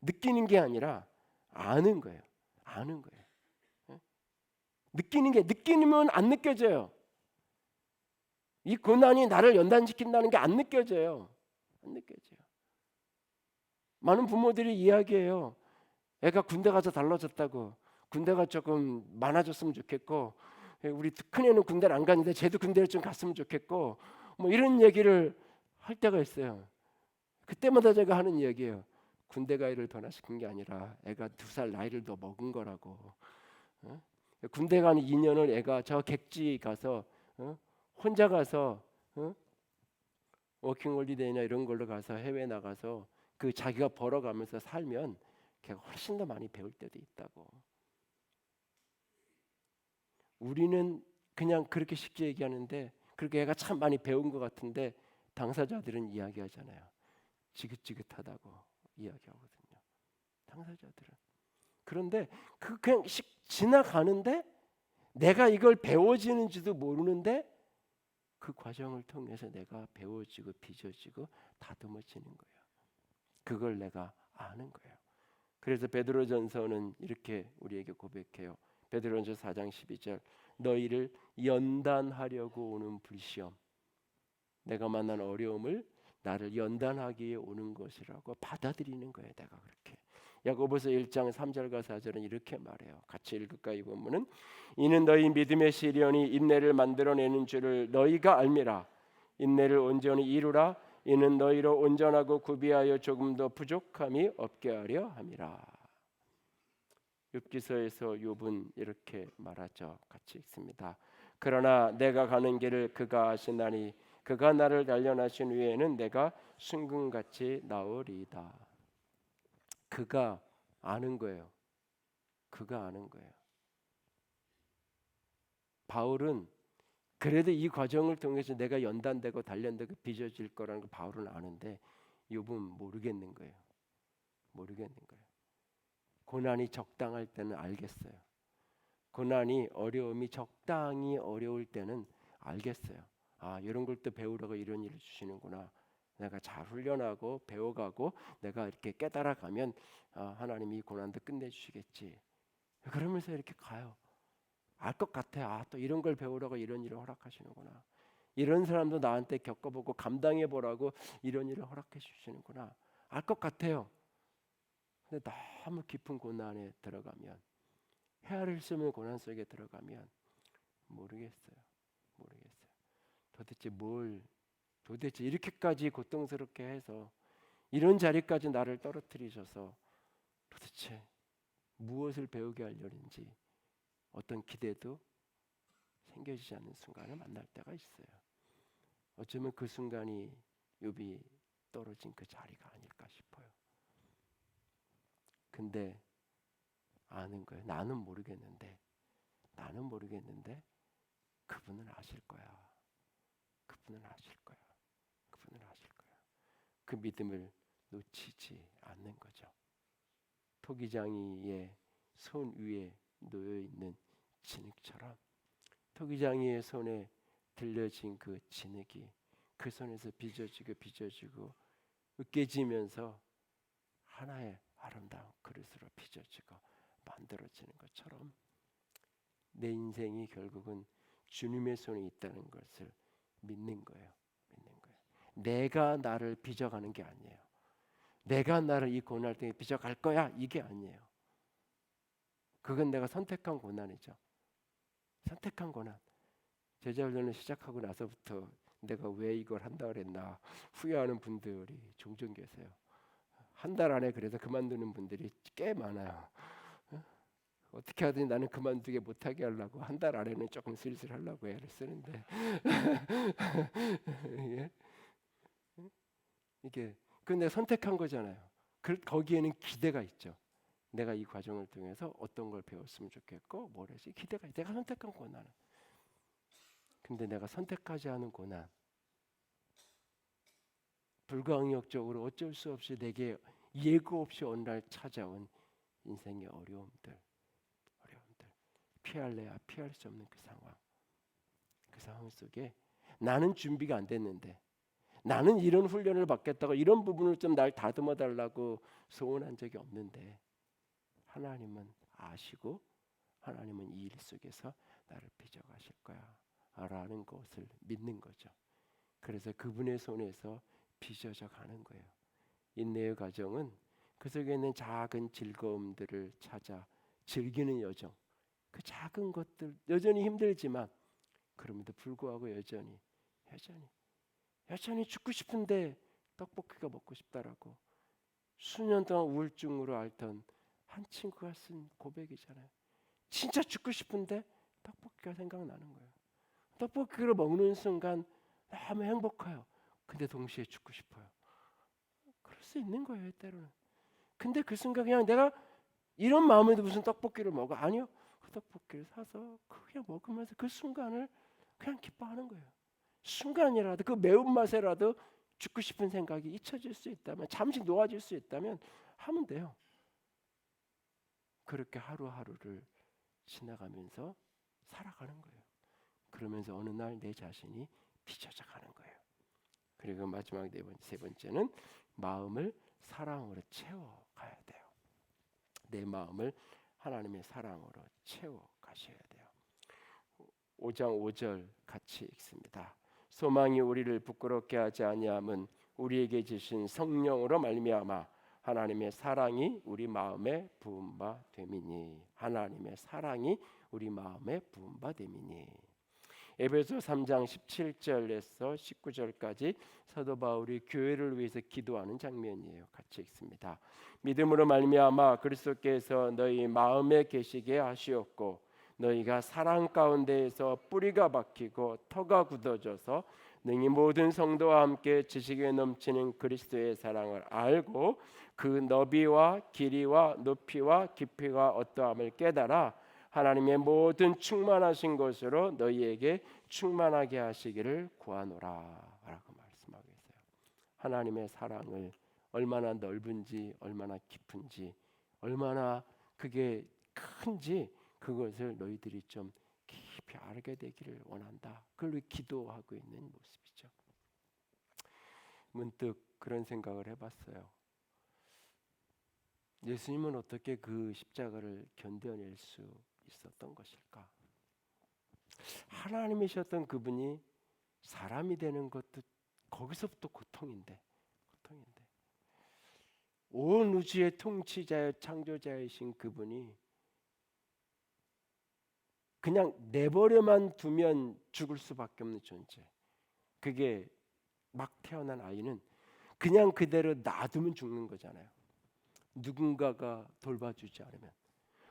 느끼는 게 아니라 아는 거예요. 아는 거예요. 느끼면 안 느껴져요. 이 고난이 나를 연단시킨다는 게 안 느껴져요. 안 느껴져요. 많은 부모들이 이야기해요. 애가 군대 가서 달라졌다고. 군대가 조금 많아졌으면 좋겠고, 우리 큰애는 군대를 안 가는데 쟤도 군대를 좀 갔으면 좋겠고, 뭐 이런 얘기를 할 때가 있어요. 그때마다 제가 하는 얘기예요. 군대가 애를 변화시킨 게 아니라 애가 2살 나이를 더 먹은 거라고. 군대 가는 2년을 애가 저 객지 가서 혼자 가서 워킹홀리데이나 이런 걸로 가서 해외 나가서 그 자기가 벌어가면서 살면 걔가 훨씬 더 많이 배울 때도 있다고. 우리는 그냥 그렇게 쉽게 얘기하는데 그렇게 애가 참 많이 배운 것 같은데 당사자들은 이야기하잖아요. 지긋지긋하다고 이야기하거든요. 당사자들은. 그런데 그냥 지나가는데 내가 이걸 배워지는지도 모르는데 그 과정을 통해서 내가 배워지고 빚어지고 다듬어지는 거예요. 그걸 내가 아는 거예요. 그래서 베드로전서는 이렇게 우리에게 고백해요. 베드로전서 4장 12절 너희를 연단하려고 오는 불시험 내가 만난 어려움을 나를 연단하기에 오는 것이라고 받아들이는 거예요. 내가 그렇게. 야고보서 1장 3절과 4절은 이렇게 말해요. 같이 읽을까 이 본문은 이는 너희 믿음의 시련이 인내를 만들어내는 줄을 너희가 알미라. 인내를 온전히 이루라. 이는 너희로 온전하고 구비하여 조금 더 부족함이 없게 하려 함이라. 욥기서에서 욥은 이렇게 말하죠. 같이 읽습니다. 그러나 내가 가는 길을 그가 아시나니 그가 나를 단련하신 후에는 내가 순금같이 나으리이다. 그가 아는 거예요. 그가 아는 거예요. 바울은 그래도 이 과정을 통해서 내가 연단되고 단련되고 빚어질 거라는 걸 바울은 아는데 욥은 모르겠는 거예요. 모르겠는 거예요. 고난이 적당할 때는 알겠어요. 고난이 어려움이 적당히 어려울 때는 알겠어요. 아, 이런 걸 또 배우라고 이런 일을 주시는구나. 내가 잘 훈련하고 배워가고 내가 이렇게 깨달아가면 하나님이 이 고난도 끝내주시겠지. 그러면서 이렇게 가요. 알 것 같아. 아, 또 이런 걸 배우라고 이런 일을 허락하시는구나. 이런 사람도 나한테 겪어보고 감당해보라고 이런 일을 허락해 주시는구나. 알 것 같아요. 근데 너무 깊은 고난에 들어가면 헤아릴 수 없는 고난 속에 들어가면 모르겠어요. 도대체 이렇게까지 고통스럽게 해서 이런 자리까지 나를 떨어뜨리셔서 도대체 무엇을 배우게 하려는지 어떤 기대도 생겨지지 않는 순간을 만날 때가 있어요. 어쩌면 그 순간이 욥이 떨어진 그 자리가 아닐까 싶어요. 근데 아는 거예요. 나는 모르겠는데 그분은 아실 거야. 그 믿음을 놓치지 않는 거죠. 토기장이의 손 위에 놓여 있는 진흙처럼 토기장이의 손에 들려진 그 진흙이 그 손에서 빚어지고 으깨지면서 하나의 아름다운 그릇으로 빚어지고 만들어지는 것처럼 내 인생이 결국은 주님의 손에 있다는 것을 믿는 거예요. 내가 나를 빚어가는 게 아니에요. 내가 나를 이 고난 때문에 빚어갈 거야 이게 아니에요. 그건 내가 선택한 고난이죠. 선택한 고난. 제자훈련을 시작하고 나서부터 내가 왜 이걸 한다 그랬나 후회하는 분들이 종종 계세요. 한 달 안에 그래서 그만두는 분들이 꽤 많아요. 어떻게 하든지 나는 그만두게 못하게 하려고 한 달 안에는 조금 슬슬 하려고 애를 쓰는데 이게 근데 선택한 거잖아요. 거기에는 기대가 있죠. 내가 이 과정을 통해서 어떤 걸 배웠으면 좋겠고 뭘 했지 기대가 있어. 내가 선택한 고난은. 근데 내가 선택하지 않은 고난, 불가항력적으로 어쩔 수 없이 내게 예고 없이 어느 날 찾아온 인생의 어려움들, 피할래야 피할 수 없는 그 상황 속에 나는 준비가 안 됐는데, 나는 이런 훈련을 받겠다고 이런 부분을 좀 날 다듬어 달라고 소원한 적이 없는데, 하나님은 아시고 하나님은 이 일 속에서 나를 빚어가실 거야 라는 것을 믿는 거죠. 그래서 그분의 손에서 빚어져 가는 거예요. 인내의 과정은 그 속에 있는 작은 즐거움들을 찾아 즐기는 여정, 그 작은 것들 여전히 힘들지만 그럼에도 불구하고 여전히 죽고 싶은데 떡볶이가 먹고 싶다라고 수년 동안 우울증으로 앓던 한 친구가 쓴 고백이잖아요. 진짜 죽고 싶은데 떡볶이가 생각나는 거예요. 떡볶이를 먹는 순간 너무 행복해요. 근데 동시에 죽고 싶어요. 그럴 수 있는 거예요, 때로는. 근데 그 순간 그냥 내가 이런 마음에도 무슨 떡볶이를 먹어? 아니요. 그 떡볶이를 사서 그냥 먹으면서 그 순간을 그냥 기뻐하는 거예요. 순간이라도 그 매운맛에라도 죽고 싶은 생각이 잊혀질 수 있다면, 잠시 놓아질 수 있다면 하면 돼요. 그렇게 하루하루를 지나가면서 살아가는 거예요. 그러면서 어느 날 내 자신이 빚어져 가는 거예요. 그리고 마지막 세 번째는 마음을 사랑으로 채워가야 돼요. 내 마음을 하나님의 사랑으로 채워가셔야 돼요. 5장 5절 같이 읽습니다. 소망이 우리를 부끄럽게 하지 아니함은 우리에게 주신 성령으로 말미암아 하나님의 사랑이 우리 마음에 부은 바 됨이니. 하나님의 사랑이 우리 마음에 부은 바 됨이니. 에베소 3장 17절에서 19절까지 사도 바울이 교회를 위해서 기도하는 장면이에요. 같이 읽습니다. 믿음으로 말미암아 그리스도께서 너희 마음에 계시게 하시었고 너희가 사랑 가운데에서 뿌리가 박히고 터가 굳어져서 능히 모든 성도와 함께 지식에 넘치는 그리스도의 사랑을 알고 그 너비와 길이와 높이와 깊이가 어떠함을 깨달아 하나님의 모든 충만하신 것으로 너희에게 충만하게 하시기를 구하노라 라고 말씀하고 있어요. 하나님의 사랑을 얼마나 넓은지, 얼마나 깊은지, 얼마나 그게 큰지 그것을 너희들이 좀 깊이 알게 되기를 원한다. 그걸 기도하고 있는 모습이죠. 문득 그런 생각을 해봤어요. 예수님은 어떻게 그 십자가를 견뎌낼 수 있었던 것일까? 하나님이셨던 그분이 사람이 되는 것도 거기서부터 고통인데 온 우주의 통치자여 창조자이신 그분이 그냥 내버려만 두면 죽을 수밖에 없는 존재. 그게 막 태어난 아이는 그냥 그대로 놔두면 죽는 거잖아요. 누군가가 돌봐주지 않으면.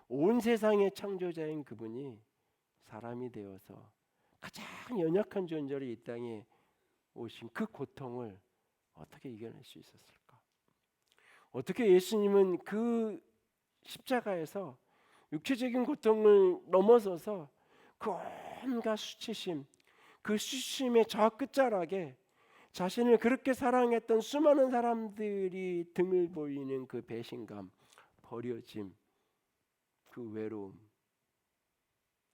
온 세상의 창조자인 그분이 사람이 되어서 가장 연약한 존재로 이 땅에 오신 그 고통을 어떻게 이겨낼 수 있었을까? 어떻게 예수님은 그 십자가에서 육체적인 고통을 넘어서서 그 온갖 수치심, 그 수치심의 저 끝자락에 자신을 그렇게 사랑했던 수많은 사람들이 등을 보이는 그 배신감, 버려짐, 그 외로움,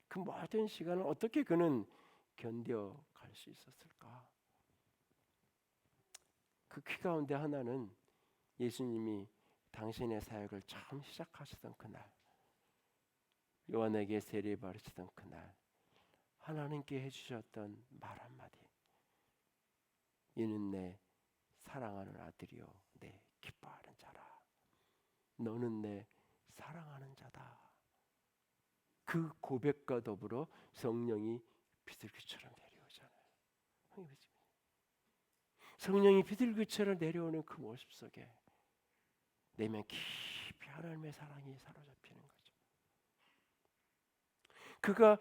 그 모든 시간을 어떻게 그는 견뎌갈 수 있었을까? 그 키 가운데 하나는 예수님이 당신의 사역을 처음 시작하셨던 그날, 요한에게 세례 바르시던 그날 하나님께 해주셨던 말 한마디. 이는 내 사랑하는 아들이요 내 기뻐하는 자라. 너는 내 사랑하는 자다. 그 고백과 더불어 성령이 비둘기처럼 내려오잖아요. 성령이 비둘기처럼 내려오는 그 모습 속에 내면 깊이 하나님의 사랑이 사로잡히는 거죠. 그가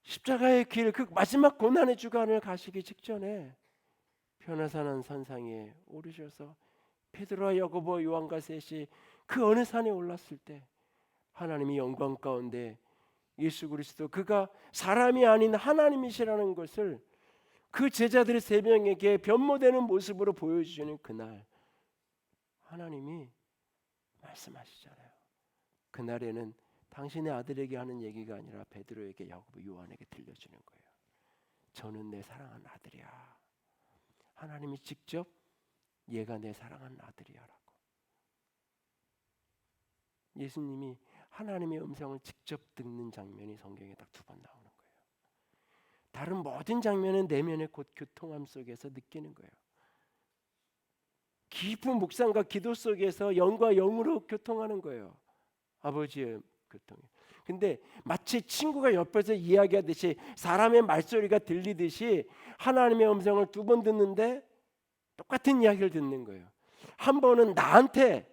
십자가의 길, 그 마지막 고난의 주간을 가시기 직전에 변화산한 산상에 오르셔서 베드로와 야고보 요한과 셋이 그 어느 산에 올랐을 때 하나님이 영광 가운데 예수 그리스도 그가 사람이 아닌 하나님이시라는 것을 그 제자들 세 명에게 변모되는 모습으로 보여주시는 그날 하나님이 말씀하시잖아요. 그날에는 당신의 아들에게 하는 얘기가 아니라 베드로에게, 야고보, 요한에게 들려주는 거예요. 저는 내 사랑하는 아들이야. 하나님이 직접 얘가 내 사랑하는 아들이야라고. 예수님이 하나님의 음성을 직접 듣는 장면이 성경에 딱 2번 나오는 거예요. 다른 모든 장면은 내면의 곧 교통함 속에서 느끼는 거예요. 깊은 묵상과 기도 속에서 영과 영으로 교통하는 거예요. 아버지의 교통이. 근데 마치 친구가 옆에서 이야기하듯이 사람의 말소리가 들리듯이 하나님의 음성을 2번 듣는데 똑같은 이야기를 듣는 거예요. 한 번은 나한테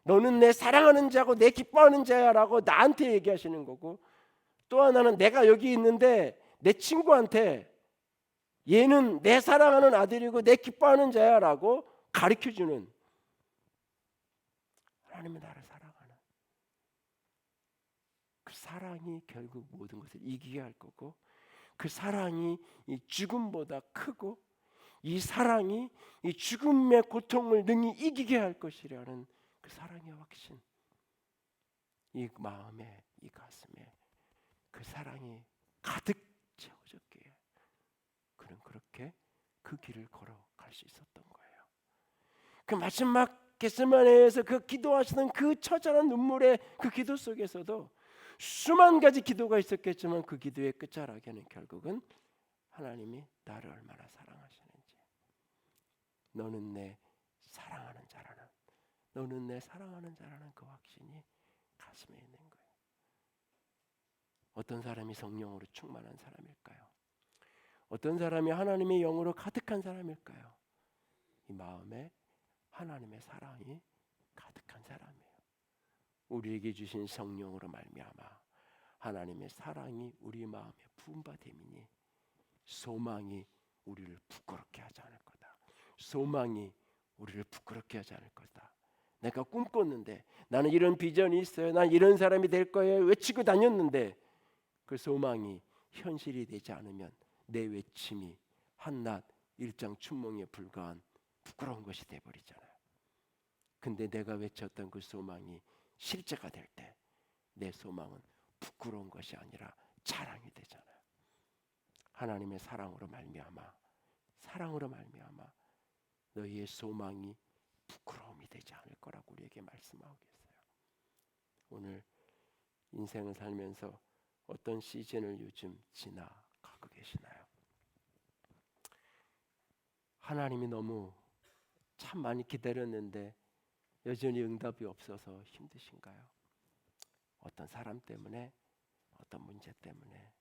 너는 내 사랑하는 자고 내 기뻐하는 자야라고 나한테 얘기하시는 거고, 또 하나는 내가 여기 있는데 내 친구한테 얘는 내 사랑하는 아들이고 내 기뻐하는 자야라고 가르쳐주는, 하나님은 나를 사랑하는 그 사랑이 결국 모든 것을 이기게 할 거고, 그 사랑이 이 죽음보다 크고, 이 사랑이 이 죽음의 고통을 능히 이기게 할 것이라는 그 사랑의 확신, 이 마음에, 이 가슴에 그 사랑이 가득 채워졌기에 그는 그렇게 그 길을 걸어갈 수 있었던 거예요. 그 마지막 겟세마네에서 그 기도하시는 그 처절한 눈물의 그 기도 속에서도 수만 가지 기도가 있었겠지만 그 기도의 끝자락에는 결국은 하나님이 나를 얼마나 사랑하시는지, 너는 내 사랑하는 자라는, 너는 내 사랑하는 자라는 그 확신이 가슴에 있는 거예요. 어떤 사람이 성령으로 충만한 사람일까요? 어떤 사람이 하나님의 영으로 가득한 사람일까요? 이 마음에 하나님의 사랑이 가득한 사람이에요. 우리에게 주신 성령으로 말미암아 하나님의 사랑이 우리 마음에 부음받음이니 소망이 우리를 부끄럽게 하지 않을 거다. 소망이 우리를 부끄럽게 하지 않을 거다. 내가 꿈꿨는데, 나는 이런 비전이 있어요, 난 이런 사람이 될 거예요 외치고 다녔는데 그 소망이 현실이 되지 않으면 내 외침이 한낱 일장 춘몽에 불과한 부끄러운 것이 돼버리잖아요. 근데 내가 외쳤던 그 소망이 실제가 될 때 내 소망은 부끄러운 것이 아니라 자랑이 되잖아요. 하나님의 사랑으로 말미암아, 사랑으로 말미암아 너희의 소망이 부끄러움이 되지 않을 거라고 우리에게 말씀하고 계세요. 오늘 인생을 살면서 어떤 시즌을 요즘 지나가고 계시나요? 하나님이 너무 참 많이 기다렸는데 여전히 응답이 없어서 힘드신가요? 어떤 사람 때문에, 어떤 문제 때문에,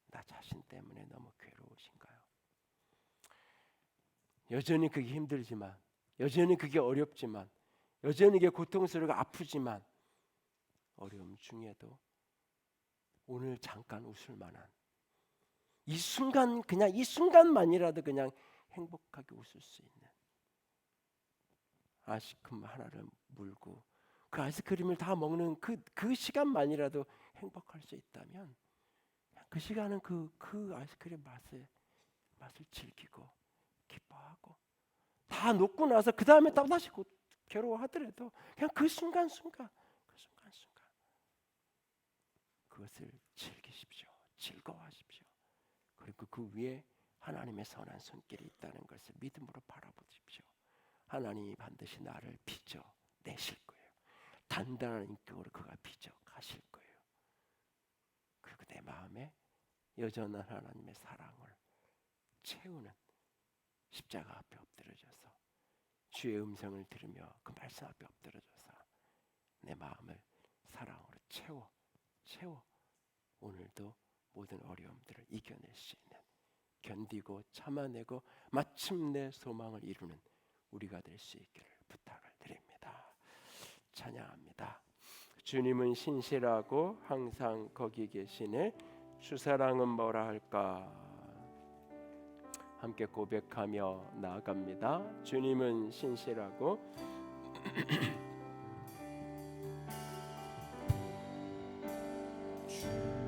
나 자신 때문에 너무 괴로우신가요? 여전히 그게 힘들지만, 여전히 그게 어렵지만, 여전히 이게 고통스럽고 아프지만, 어려움 중에도 오늘 잠깐 웃을 만한 이 순간, 그냥 이 순간만이라도 그냥 행복하게 웃을 수 있는 아이스크림 하나를 물고 그 아이스크림을 다 먹는 그 시간만이라도 행복할 수 있다면 그 시간은 그 아이스크림 맛을 즐기고 기뻐하고, 다 놓고 나서 그 다음에 또다시 괴로워하더라도 그냥 그 순간순간 그것을 즐기십시오. 즐거워하십시오. 그리고 그 위에 하나님의 선한 손길이 있다는 것을 믿음으로 바라보십시오. 하나님이 반드시 나를 빚어 내실 거예요. 단단한 인격으로 그가 빚어 가실 거예요. 그리고 내 마음에 여전한 하나님의 사랑을 채우는, 십자가 앞에 엎드려져서 주의 음성을 들으며 그 말씀 앞에 엎드려져서 내 마음을 사랑으로 채워 오늘도 모든 어려움들을 이겨낼 수 있는, 견디고 참아내고 마침내 소망을 이루는 우리가 될 수 있기를 부탁을 드립니다. 찬양합니다. 주님은 신실하고 항상 거기 계시네, 주 사랑은 뭐라 할까. 함께 고백하며 나아갑니다. 주님은 신실하고 주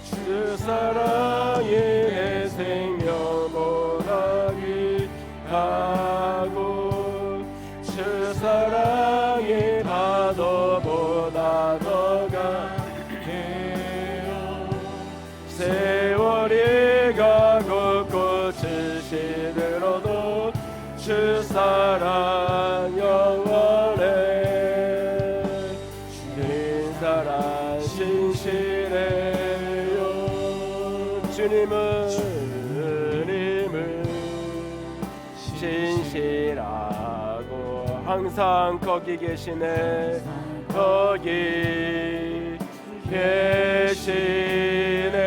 주 사랑이 내 생명보다 귀하고 주 사랑이 파도보다 더 강해요. 세월이 가고 꽃을 시들어도 주 사랑 영원해. 주님 사랑 신실해요. 주님은 신실하고 항상 거기 계시네. 거기 계시네.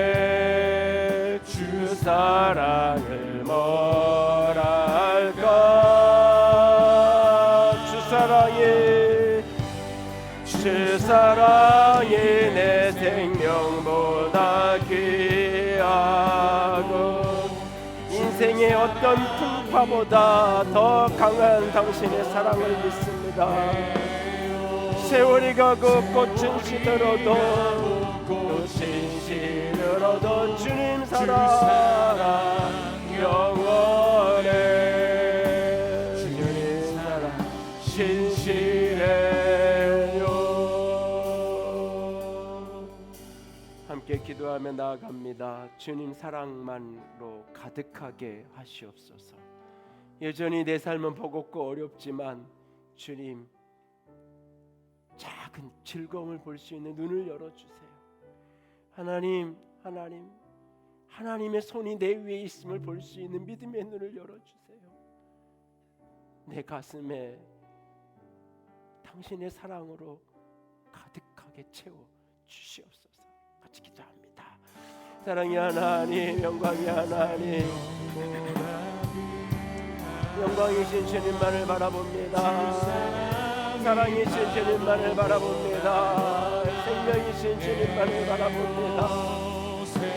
주 사랑을 뭐라 할까. 주 사랑이 내 생명보다 귀하고 인생의 어떤 풍파보다 더 강한 당신의 사랑을 믿습니다. 세월이 가고 꽃은 시들어도 주님 사랑 영원해. 주님 사랑 신실해요. 함께 기도하며 나아갑니다. 주님 사랑만으로 가득하게 하시옵소서. 여전히 내 삶은 버겁고 어렵지만 주님 작은 즐거움을 볼 수 있는 눈을 열어주세요. 하나님의 손이 내 위에 있음을 볼 수 있는 믿음의 눈을 열어주세요. 내 가슴에 당신의 사랑으로 가득하게 채워 주시옵소서. 같이 기도합니다. 사랑의 하나님, 영광의 하나님, 영광이신 주님만을 바라봅니다. 사랑이신 주님만을 바라봅니다. 생명이신 주님만을 바라봅니다.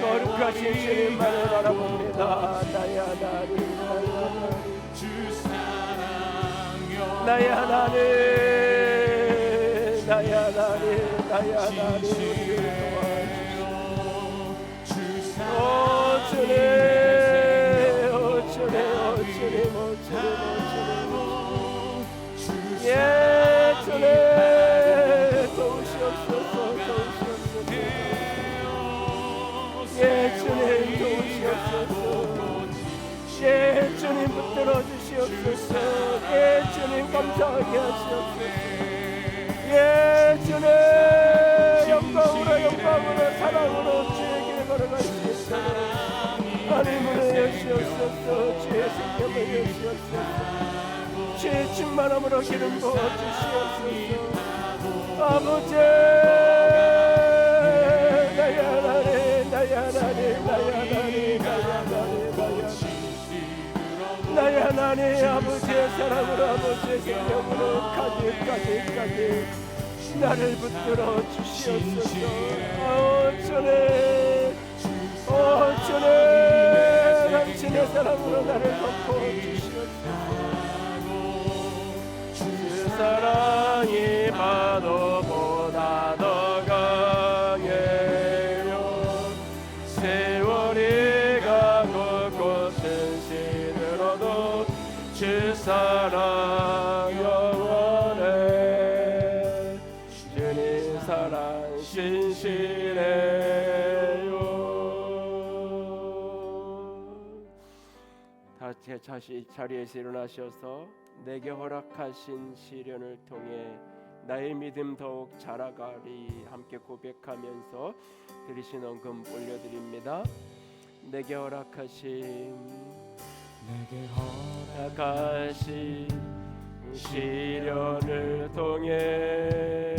거룩하신 주님만을 바라봅니다. 나의 하나님, 나의 하나님, 나의 하나님, 나의 하나님, 우리를 도와주시오. 오 주님, 오 주님, 오 주님, 오 주님, 오 주님, 예 주님 도우시옵소서, 도우시옵소서. 예 주님 도우시옵소서. 예 주님 붙들어 주시옵소서. 예 주님 감사하게 하시옵소서. 예 주님 영광으로 사랑으로 주의 길을 걸어갈 수 있도록 하나님을 여시옵소서. 주의 생명을 여시옵소서. 주의 충만함으로 기름 부어주시옵소서. 아버지 나의 하나님, 나의 하나님, 나의 하나님, 나의 하나님, 나의 하나님, 아버지의 사랑으로 아버지의 생명으로 가득 나를 붙들어 주시옵소서. 주님, 주님 당신의 사랑으로 나를 덮어 주시옵소서. 주 사랑이 파도보다 더 강해요. 세월이 가고 꽃은 시들어도 주 사랑 영원해. 주님 사랑 신실해요. 다시 자리에서 일어나셔서 내게 허락하신 시련을 통해 나의 믿음 더욱 자라가리 함께 고백하면서 드리신 헌금 올려드립니다. 내게 허락하신 시련을 통해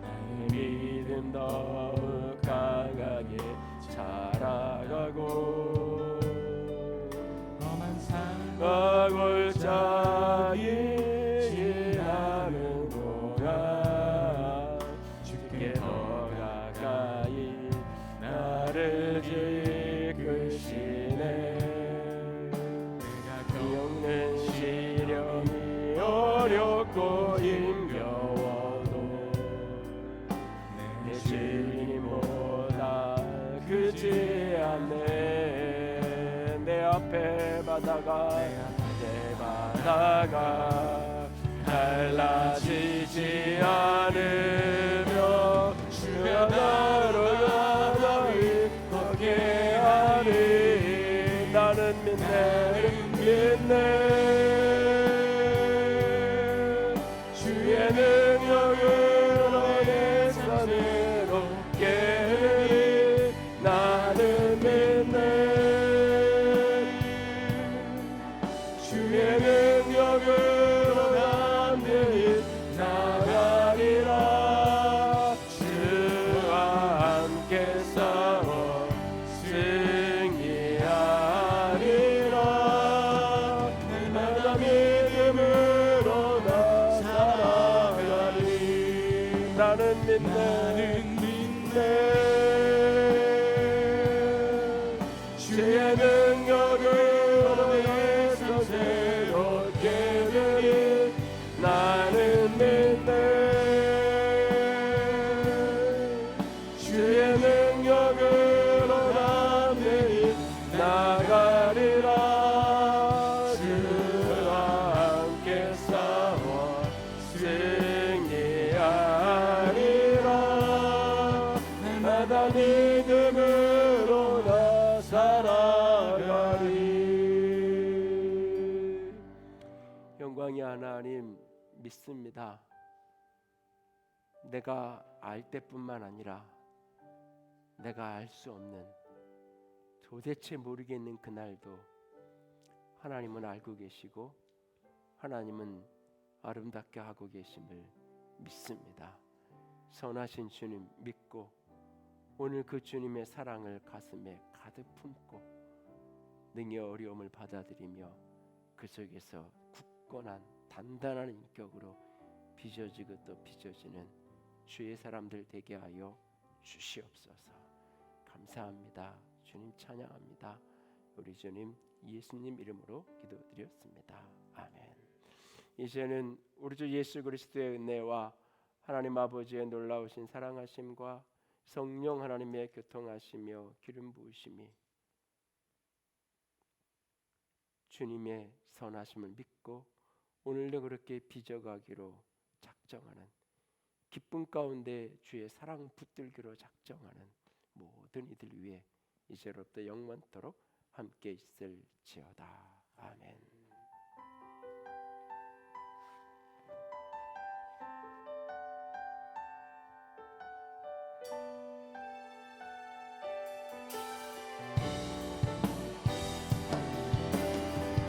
나의 믿음 더욱 강하게 자라가고 골짜기 일하는 동안 주께 더 가까이 나를 이끄시네. 내가 겪는 시련이 어렵고 힘겹 내 바다가 갈라지지 않으며 주여 나로 나를 걷게 하리. 나는 믿네 주의 능력으로 내 산으로 깨리. 나는 믿네 주의 능력으로 담대히 나가리라. 주와 함께 싸워 승리하리라. 날마다 믿음으로 나 살아가리. 나는 믿네 주의 능력으로 내 삶 새롭게 되리. 나는 믿네 주의 능력으로 담대히 나가리라. 주와 함께 싸워 승리하리라. 날마다 믿음으로 나 살아가리. 영광의 하나님 믿습니다. 내가 알 때뿐만 아니라 내가 알 수 없는 도대체 모르겠는 그날도 하나님은 알고 계시고 하나님은 아름답게 하고 계심을 믿습니다. 선하신 주님 믿고 오늘 그 주님의 사랑을 가슴에 가득 품고 능히 어려움을 받아들이며 그 속에서 굳건한 단단한 인격으로 빚어지고 또 빚어지는 주의 사람들 되게 하여 주시옵소서. 감사합니다. 주님 찬양합니다. 우리 주님 예수님 이름으로 기도드렸습니다. 아멘. 이제는 우리 주 예수 그리스도의 은혜와 하나님 아버지의 놀라우신 사랑하심과 성령 하나님의 교통하시며 기름 부으심이 주님의 선하심을 믿고 오늘도 그렇게 빚어가기로 작정하는 기쁨 가운데 주의 사랑 붙들기로 작정하는 모든 이들 위해 이제로부터 영원토록 함께 있을지어다. 아멘.